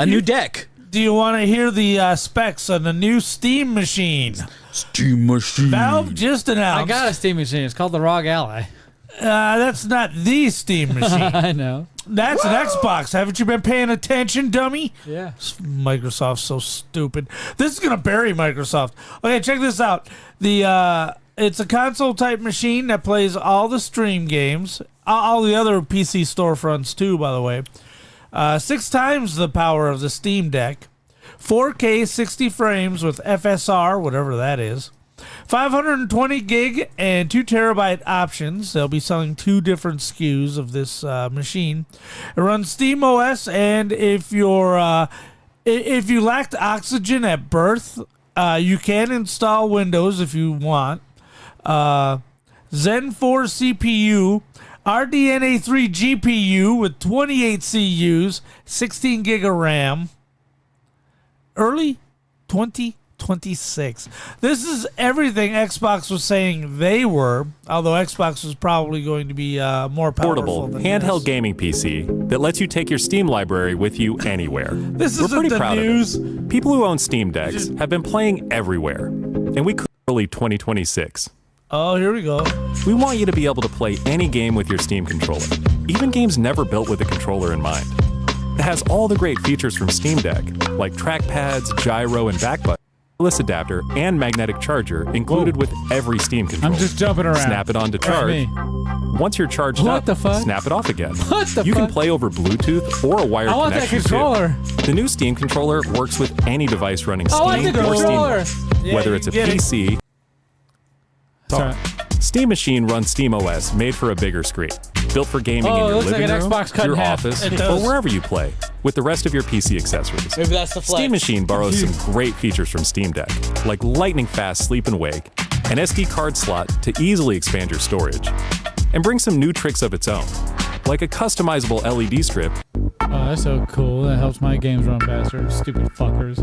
new deck. Do you want to hear the specs on the new Steam machine? Steam machine. Valve just announced. I got a Steam machine. It's called the ROG Ally. That's not the Steam machine. I know. That's an Xbox. Haven't you been paying attention, dummy? Yeah. Microsoft's so stupid. This is gonna bury Microsoft. Okay, check this out. It's a console type machine that plays all the stream games, all the other PC storefronts too, by the way. 6 times the power of the Steam Deck, 4K 60 frames with FSR, whatever that is, 520 gig and 2 terabyte options. They'll be selling 2 different SKUs of this machine. It runs Steam OS, and if you lacked oxygen at birth, you can install Windows if you want. Zen 4 CPU. RDNA 3 GPU with 28 CUs, 16 gig of RAM. Early 2026. This is everything Xbox was saying they were, although Xbox was probably going to be more powerful portable, than handheld this. gaming PC that lets you take your Steam library with you anywhere. This We're isn't pretty the proud news. of it. People who own Steam Decks have been playing everywhere, and we could early 2026. Oh, here we go. We want you to be able to play any game with your Steam controller, even games never built with a controller in mind. It has all the great features from Steam Deck, like trackpads, gyro, and back button, wireless adapter, and magnetic charger included with every Steam controller. I'm just jumping around. Snap it on to charge. Once you're charged What up, the fuck? snap it off again. What the You fuck? can play over Bluetooth or a wired I want that connection controller. too. The new Steam controller works with any device running I want Steam the or controller. SteamWorks, whether it's a get it. PC. Sorry. Steam Machine runs SteamOS, made for a bigger screen, built for gaming Oh, in it your looks like living an room, Xbox cut in your half. office, It or does. wherever you play, with the rest of your PC accessories. Maybe that's the flex. Steam Machine borrows some great features from Steam Deck, like lightning fast sleep and wake, an SD card slot to easily expand your storage, and brings some new tricks of its own, like a customizable LED strip. Oh, that's so cool. That helps my games run faster. Stupid fuckers.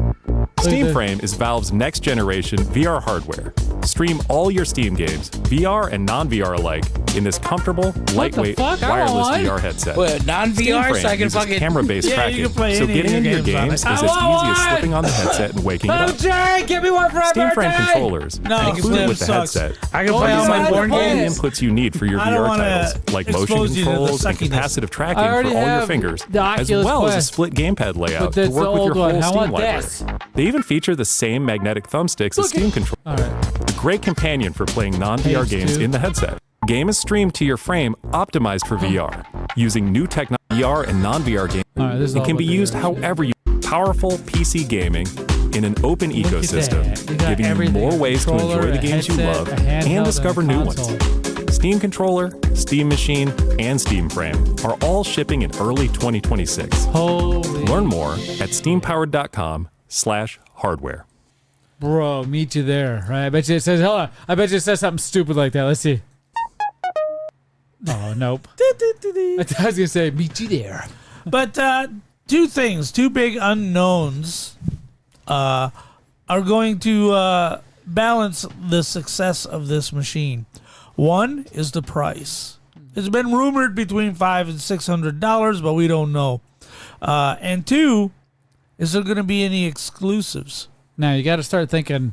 Steam Frame is Valve's next generation VR hardware. Stream all your Steam games, VR and non-VR alike, in this comfortable, lightweight, fuck? I wireless want one. VR headset. Wait, Steam non-VR, Frame so I can uses fucking... camera-based Yeah, tracking, you can play so any of getting your into your games on games it. is I as want easy as one. slipping on the headset and waking it up. Jay, give me one for Steam Frame controllers, No, I can included play with the sucks. headset, I can play all my Inside board the all the games. inputs you need for your I don't VR wanna titles, like motion expose you to the controls and suckiness. capacitive tracking I for already all your have fingers, the as Oculus well as a Quest. split gamepad layout But to that's work the with your old one. whole I Steam want library. this. They even feature the same magnetic thumbsticks as Steam controllers. All right. A great companion for playing non-VR Page games 2. in the headset. Game is streamed to your frame, optimized for VR, using new technology. VR and non-VR games. All right, this is It all can be about used VR. however you. Powerful PC gaming in an open Look at ecosystem, that. You got giving you everything. more ways to Controller, enjoy the a games you headset, love a handheld, and discover and a new ones. console. Steam Controller, Steam Machine, and Steam Frame are all shipping in early 2026. Holy. Learn more at steampowered.com/hardware. Bro, meet you there. Right? I bet you it says, hold on. I bet you it says something stupid like that. Let's see. Oh, nope. I was going to say, meet you there. But two big unknowns are going to balance the success of this machine. One is the price. It's been rumored between $500 and $600, but we don't know. And two, is there going to be any exclusives? Now, you got to start thinking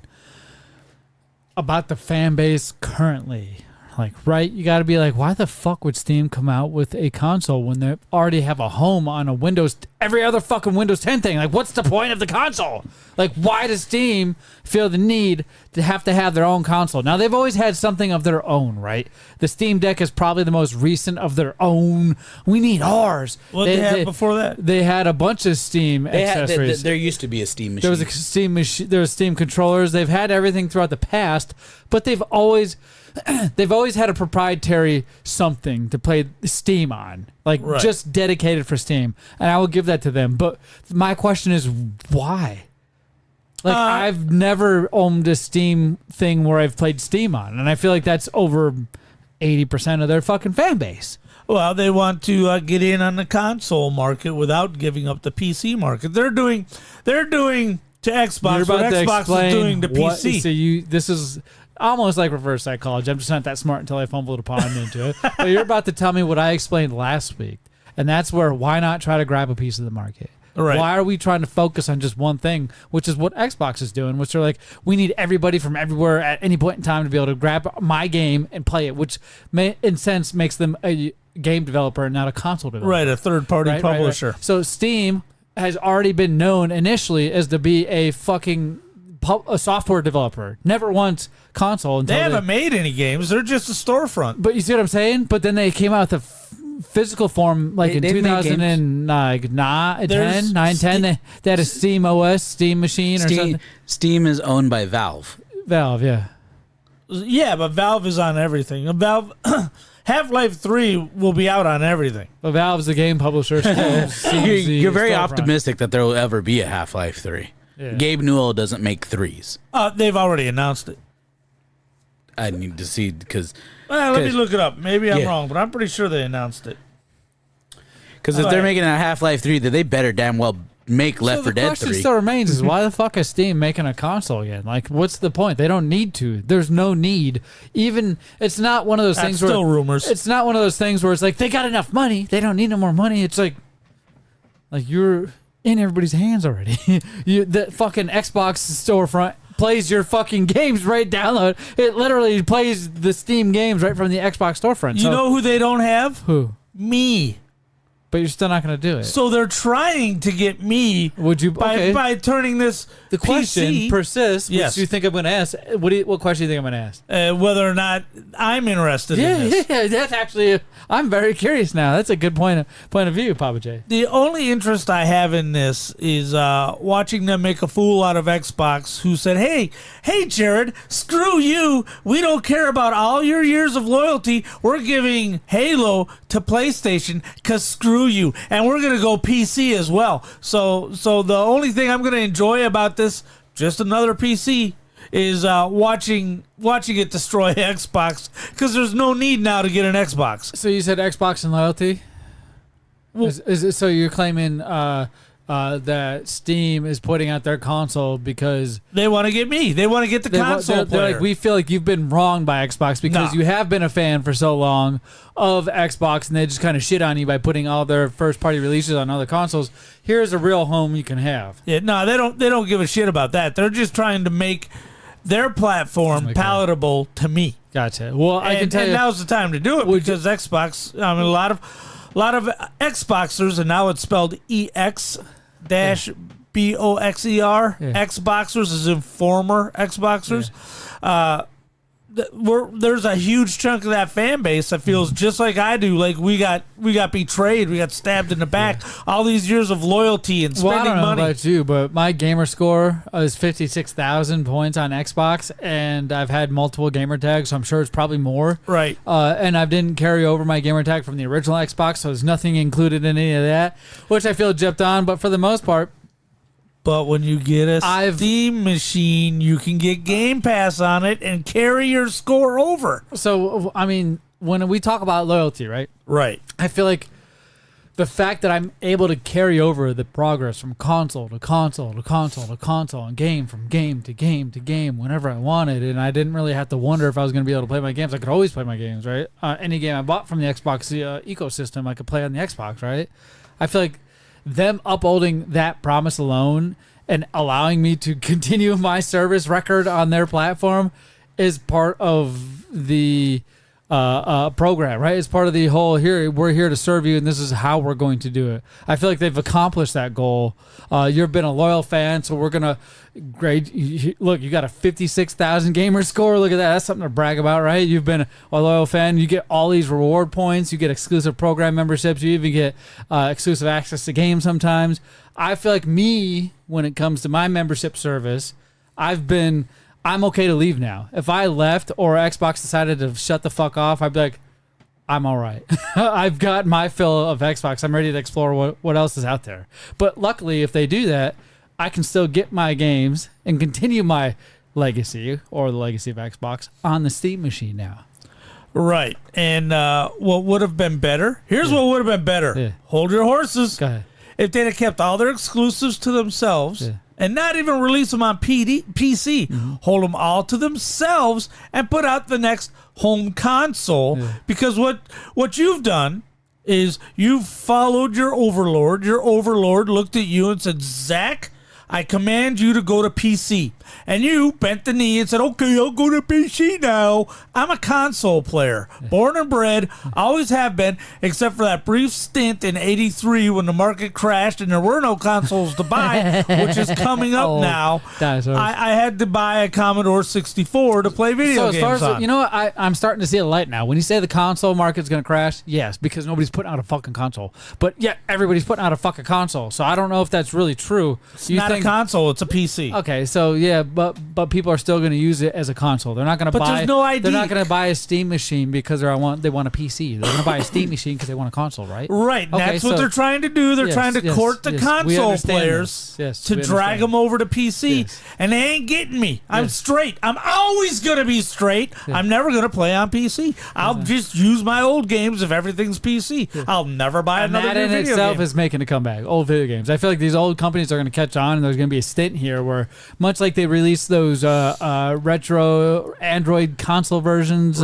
about the fan base currently. Like, right? You got to be like, why the fuck would Steam come out with a console when they already have a home on a Windows, every other fucking Windows 10 thing? Like, what's the point of the console? Like, why does Steam feel the need to have their own console? Now, they've always had something of their own, right? The Steam Deck is probably the most recent of their own. We need ours. What they had before that? They had a bunch of Steam accessories. There used to be a Steam machine. There was a Steam machine. There was Steam controllers. They've had everything throughout the past, but they've always had a proprietary something to play Steam on, like just dedicated for Steam, and I will give that to them. But my question is, why? Like, I've never owned a Steam thing where I've played Steam on, and I feel like that's over 80% of their fucking fan base. Well, they want to get in on the console market without giving up the PC market. They're doing to Xbox what Xbox is doing to PC. This is almost like reverse psychology. I'm just not that smart until I fumbled upon into it. But you're about to tell me what I explained last week, and that's where why not try to grab a piece of the market? Right. Why are we trying to focus on just one thing, which is what Xbox is doing, which they're like, we need everybody from everywhere at any point in time to be able to grab my game and play it, which in sense makes them a game developer and not a console developer. Right, a third-party publisher. Right. So Steam has already been known initially as to be a fucking a software developer. Never once console. They haven't made any games. They're just a storefront. But you see what I'm saying? But then they came out with a physical form like in 2009, 10. They had a Steam OS, Steam machine or something. Steam is owned by Valve. Valve, yeah. Yeah, but Valve is on everything. Half-Life 3 will be out on everything. But Valve's the game publisher. You're very optimistic that there will ever be a Half-Life 3. Yeah. Gabe Newell doesn't make threes. They've already announced it. I need to see because. Let me look it up. Maybe I'm wrong, but I'm pretty sure they announced it. Because if they're making a Half-Life 3, then they better damn well make Left 4 Dead 3. The question still remains is why the fuck is Steam making a console again? Like, what's the point? They don't need to. There's no need. Even it's not one of those things where rumors. It's not one of those things where it's like they got enough money. They don't need no more money. It's like you're in everybody's hands already. The fucking Xbox storefront plays your fucking games right download. It literally plays the Steam games right from the Xbox storefront. You know who they don't have? Who? Me. But you're still not going to do it. So they're trying to get me. Would you by turning this the question PC, persists? Yes. Which you think I'm going to ask? What question do you think I'm going to ask? Whether or not I'm interested in this. Yeah, that's actually. I'm very curious now. That's a good point of view, Papa J. The only interest I have in this is watching them make a fool out of Xbox, who said, "Hey, Jared, screw you. We don't care about all your years of loyalty. We're giving Halo to PlayStation because screw you, and we're gonna go PC as well." So the only thing I'm gonna enjoy about this, just another PC, is watching it destroy Xbox, because there's no need now to get an Xbox. So you said Xbox and loyalty? Well, is it, so you're claiming that Steam is putting out their console because they want to get me. They want to get the console player. They're like, we feel like you've been wronged by Xbox because you have been a fan for so long of Xbox, and they just kind of shit on you by putting all their first-party releases on other consoles. Here's a real home you can have. Yeah, no, they don't give a shit about that. They're just trying to make their platform palatable to me. Gotcha. Well, I can tell you, now's the time to do it because Xbox. I mean, a lot of Xboxers, and now it's spelled EX-BOXER. Xboxers, as in former Xboxers. there's a huge chunk of that fan base that feels just like I do. Like we got betrayed, we got stabbed in the back. All these years of loyalty and spending I don't know money. about you, but my gamer score is 56,000 points on Xbox, and I've had multiple gamer tags, so I'm sure it's probably more. Right. And I didn't carry over my gamer tag from the original Xbox, so there's nothing included in any of that, which I feel gypped on. But for the most part, but when you get a Steam machine, you can get Game Pass on it and carry your score over. So, I mean, when we talk about loyalty, right? Right. I feel like the fact that I'm able to carry over the progress from console to console to console to console and game from game to game to game whenever I wanted, and I didn't really have to wonder if I was going to be able to play my games. I could always play my games, right? Any game I bought from the Xbox ecosystem, I could play on the Xbox, right? I feel like them upholding that promise alone and allowing me to continue my service record on their platform is part of the program, right? It's part of the whole we're here to serve you, and this is how we're going to do it. I feel like they've accomplished that goal. You've been a loyal fan, so we're gonna grade. Look, you got a 56,000 gamer score. Look at that. That's something to brag about, right? You've been a loyal fan. You get all these reward points. You get exclusive program memberships. You even get exclusive access to games sometimes. I feel like when it comes to my membership service, I'm okay to leave now. If I left or Xbox decided to shut the fuck off, I'd be like, I'm all right. I've got my fill of Xbox. I'm ready to explore what else is out there. But luckily, if they do that, I can still get my games and continue my legacy or the legacy of Xbox on the Steam machine now. Right. And what would have been better? Here's what would have been better. Yeah. Hold your horses. Go ahead. If they'd have kept all their exclusives to themselves and not even release them on PC, hold them all to themselves and put out the next home console. Because what you've done is you've followed your overlord. Your overlord looked at you and said, Zach, I command you to go to PC. And you bent the knee and said, okay, I'll go to PC now. I'm a console player. Born and bred, always have been, except for that brief stint in 83 when the market crashed and there were no consoles to buy, which is coming up now. I had to buy a Commodore 64 to play video games on. You know what? I'm starting to see a light now. When you say the console market's going to crash, yes, because nobody's putting out a fucking console. But yeah, everybody's putting out a fucking console. So I don't know if that's really true. It's not a console, it's a PC. Okay, so yeah, but people are still going to use it as a console. They're not going to buy. There's no ID. They're not going to buy a Steam machine because they want a PC. They're going to buy a Steam machine because they want a console, right? Right. Okay, that's what they're trying to do. They're trying to court the console players to drag them over to PC, and they ain't getting me. I'm straight. I'm always going to be straight. I'm never going to play on PC. I'll just use my old games if everything's PC. I'll never buy another video game. That in itself is making a comeback. Old video games. I feel like these old companies are going to catch on, and there's going to be a stint here where, much like they released those retro Android console versions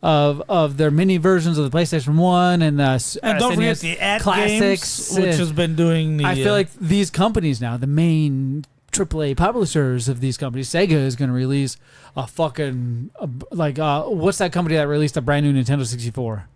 of their mini versions of the PlayStation 1 and don't forget the classics, games, which has been doing the... I feel like these companies now, the main AAA publishers of these companies, Sega is going to release a fucking... what's that company that released a brand new Nintendo 64?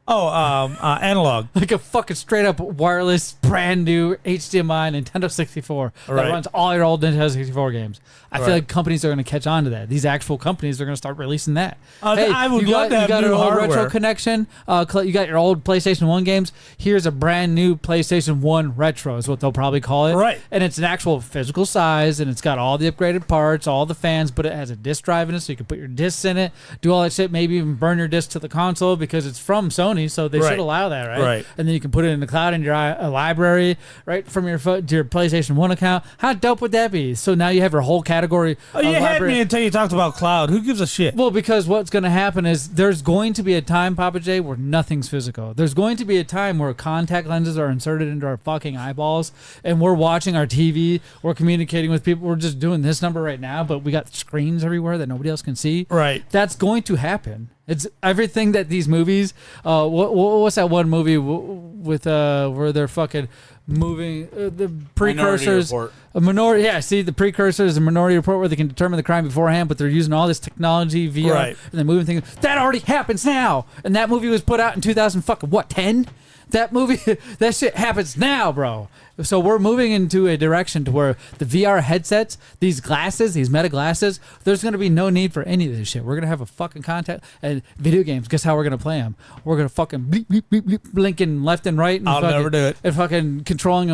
Analog. Like a fucking straight up wireless, brand new HDMI Nintendo 64 that runs all your old Nintendo 64 games. I feel like companies are going to catch on to that. These actual companies are going to start releasing that. I would love to have you got new an old hardware. retro connection. You got your old PlayStation 1 games. Here's a brand new PlayStation 1 retro is what they'll probably call it. Right. And it's an actual physical size, and it's got all the upgraded parts, all the fans, but it has a disc drive in it, so you can put your discs in it, do all that shit, maybe even burn your disc to the console because it's from Sony, so they should allow that, right? Right. And then you can put it in the cloud in your library, right, from your to your PlayStation 1 account. How dope would that be? So now you have your whole category. You had me until you talked about cloud. Who gives a shit? Well, because what's going to happen is there's going to be a time, Papa J, where nothing's physical. There's going to be a time where contact lenses are inserted into our fucking eyeballs, and we're watching our TV, we're communicating with people, we're just doing this number right now, but we got screens everywhere that nobody else can see. Right. That's going to happen. It's everything that these movies. What's that one movie with where they're fucking moving the precursors? Minority Report. See, the precursors, the Minority Report, where they can determine the crime beforehand, but they're using all this technology, VR, and they're moving things. That already happens now, and that movie was put out in 2010. That movie, that shit happens now, bro. So we're moving into a direction to where the VR headsets, these glasses, these meta glasses, there's going to be no need for any of this shit. We're going to have a fucking contact and video games. Guess how we're going to play them? We're going to fucking bleep, bleep, bleep, bleep, blinking left and right. And I'll never do it. And fucking controlling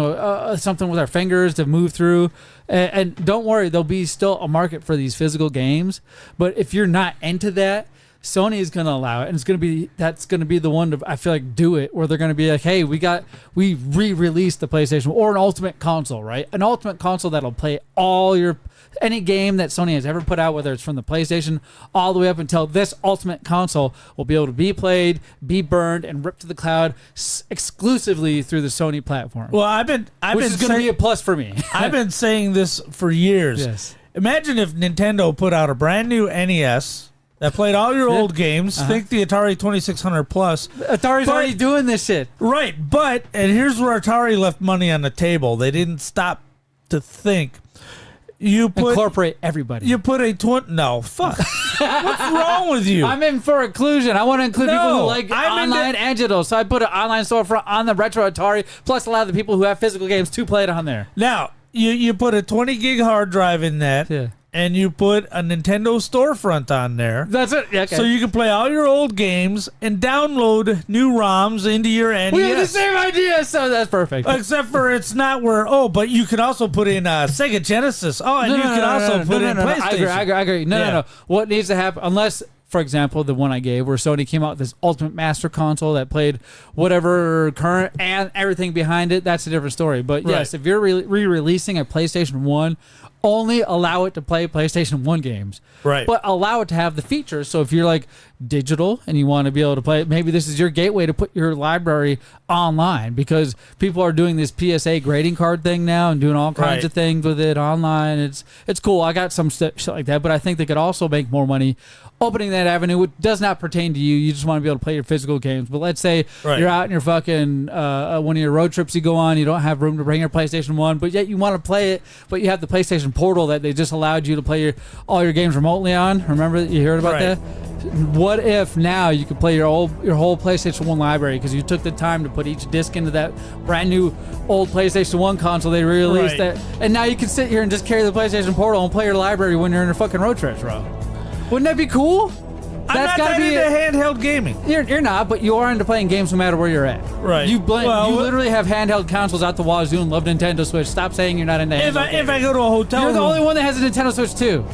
something with our fingers to move through. And don't worry, there'll be still a market for these physical games. But if you're not into that, Sony is going to allow it, and that's going to be the one to, I feel like, do it, where they're going to be like, hey, we re-released the PlayStation, or an Ultimate Console, right? An Ultimate Console that'll play any game that Sony has ever put out, whether it's from the PlayStation all the way up until this Ultimate Console, will be able to be played, be burned, and ripped to the cloud exclusively through the Sony platform. Well, which is going to be a plus for me. I've been saying this for years. Yes. Imagine if Nintendo put out a brand new NES that played all your old games. Think the Atari 2600 Plus. Atari's already doing this shit. Right, and here's where Atari left money on the table. They didn't stop to think. Incorporate everybody. You put no, fuck. What's wrong with you? I'm in for inclusion. I want to include people who like online and digital. So I put an online storefront on the retro Atari, plus allow the people who have physical games to play it on there. Now, you put a 20 gig hard drive in that. Yeah. And you put a Nintendo storefront on there. That's it. Yeah, okay. So you can play all your old games and download new ROMs into your NES. We have the same idea, so that's perfect. Except for it's not where, but you can also put in Sega Genesis. Oh, and you can also put in PlayStation. I agree. No. What needs to happen, unless, for example, the one I gave where Sony came out with this Ultimate Master Console that played whatever current and everything behind it, that's a different story. But yes, if you're re-releasing a PlayStation 1, only allow it to play PlayStation 1 games. Right. But allow it to have the features. So if you're like digital and you want to be able to play it, maybe this is your gateway to put your library online, because people are doing this PSA grading card thing now and doing all kinds of things with it online. It's cool. I got some shit like that, but I think they could also make more money opening that avenue, which does not pertain to you. You just want to be able to play your physical games. But let's say you're out in your fucking one of your road trips you go on, you don't have room to bring your PlayStation 1, but yet you want to play it, but you have the PlayStation Portal that they just allowed you to play all your games remotely on. Remember that you heard about that? What if now you could play your whole PlayStation 1 library because you took the time to put each disc into that brand new old PlayStation 1 console they released that, and now you can sit here and just carry the PlayStation Portal and play your library when you're in your fucking road trips, bro. Wouldn't that be cool? That's got to be into handheld gaming. You're not, but you are into playing games no matter where you're at. Right. You literally have handheld consoles out the wazoo and love Nintendo Switch. Stop saying you're not into handheld If I go to a hotel you're the room, only one that has a Nintendo Switch 2.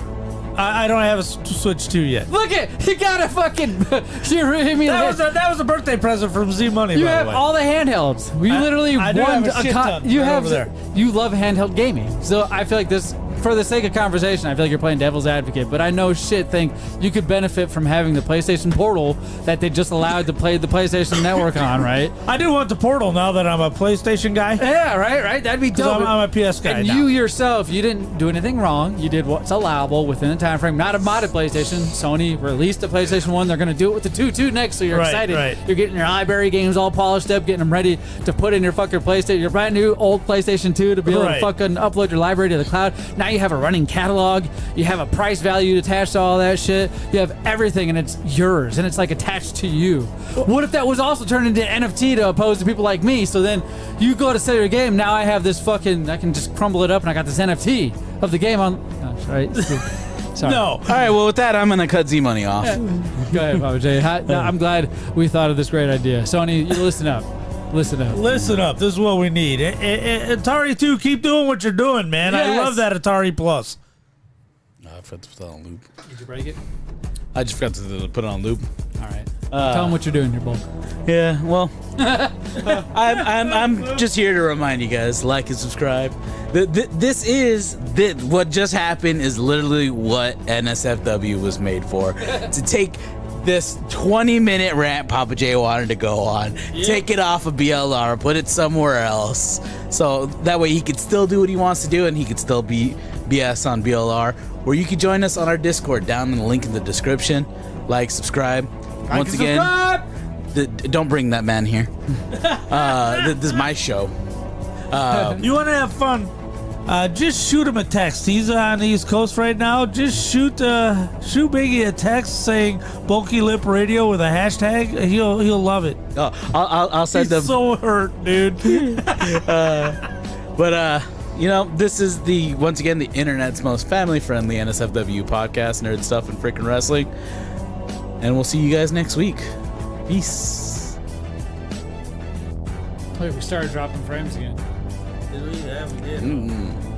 I don't have a Switch 2 yet. Look at you got a fucking. That was a birthday present from Z Money. You by have the way. all the handhelds. You literally I do won have a shit ton You right have over there. You love handheld gaming, so I feel like this. For the sake of conversation, I feel like you're playing devil's advocate, but I know think you could benefit from having the PlayStation Portal that they just allowed to play the PlayStation Network on, right? I do want the Portal now that I'm a PlayStation guy. Yeah, right. That'd be dope. I'm a PS guy and now. you yourself, you didn't do anything wrong. You did what's allowable within the time frame. Not a modded PlayStation. Sony released the PlayStation 1. They're going to do it with the 2 next, so you're excited. Right. You're getting your library games all polished up, getting them ready to put in your fucking PlayStation, your brand new old PlayStation 2 to be able to fucking upload your library to the cloud. Now you have a running catalog. You have a price value attached to all that shit. You have everything, and it's yours, and it's like attached to you. What if that was also turned into NFT to oppose to people like me? So then you go to sell your game. Now I have this fucking. I can just crumble it up, and I got this NFT of the game on. Oh, sorry. Sorry. No. All right, well, with that, I'm going to cut Z Money off. Go ahead, Papa J. I'm glad we thought of this great idea. Sony, you listen up. Listen up. Listen up. This is what we need. Atari 2, keep doing what you're doing, man. Yes. I love that Atari Plus. I forgot to put that on loop. Did you break it? I just forgot to put it on loop. All right. Tell them what you're doing here, Bull. Yeah, well, I'm just here to remind you guys, like and subscribe. What just happened is literally what NSFW was made for. To take this 20-minute rant Papa J wanted to go on, take it off of BLR, put it somewhere else, so that way he could still do what he wants to do and he could still be BS on BLR. Or you can join us on our Discord down in the link in the description. Like, subscribe. Once again, don't bring that man here. This is my show. You want to have fun? just shoot him a text. He's on the East Coast right now. Just shoot Biggie a text saying Bulky Lip Radio with a hashtag. He'll love it. Oh, I'll send them. He's so hurt, dude. But this is once again the internet's most family-friendly NSFW podcast, nerd stuff and freaking wrestling. And we'll see you guys next week. Peace. Wait, we started dropping frames again. Did we? Yeah, we did. Mm.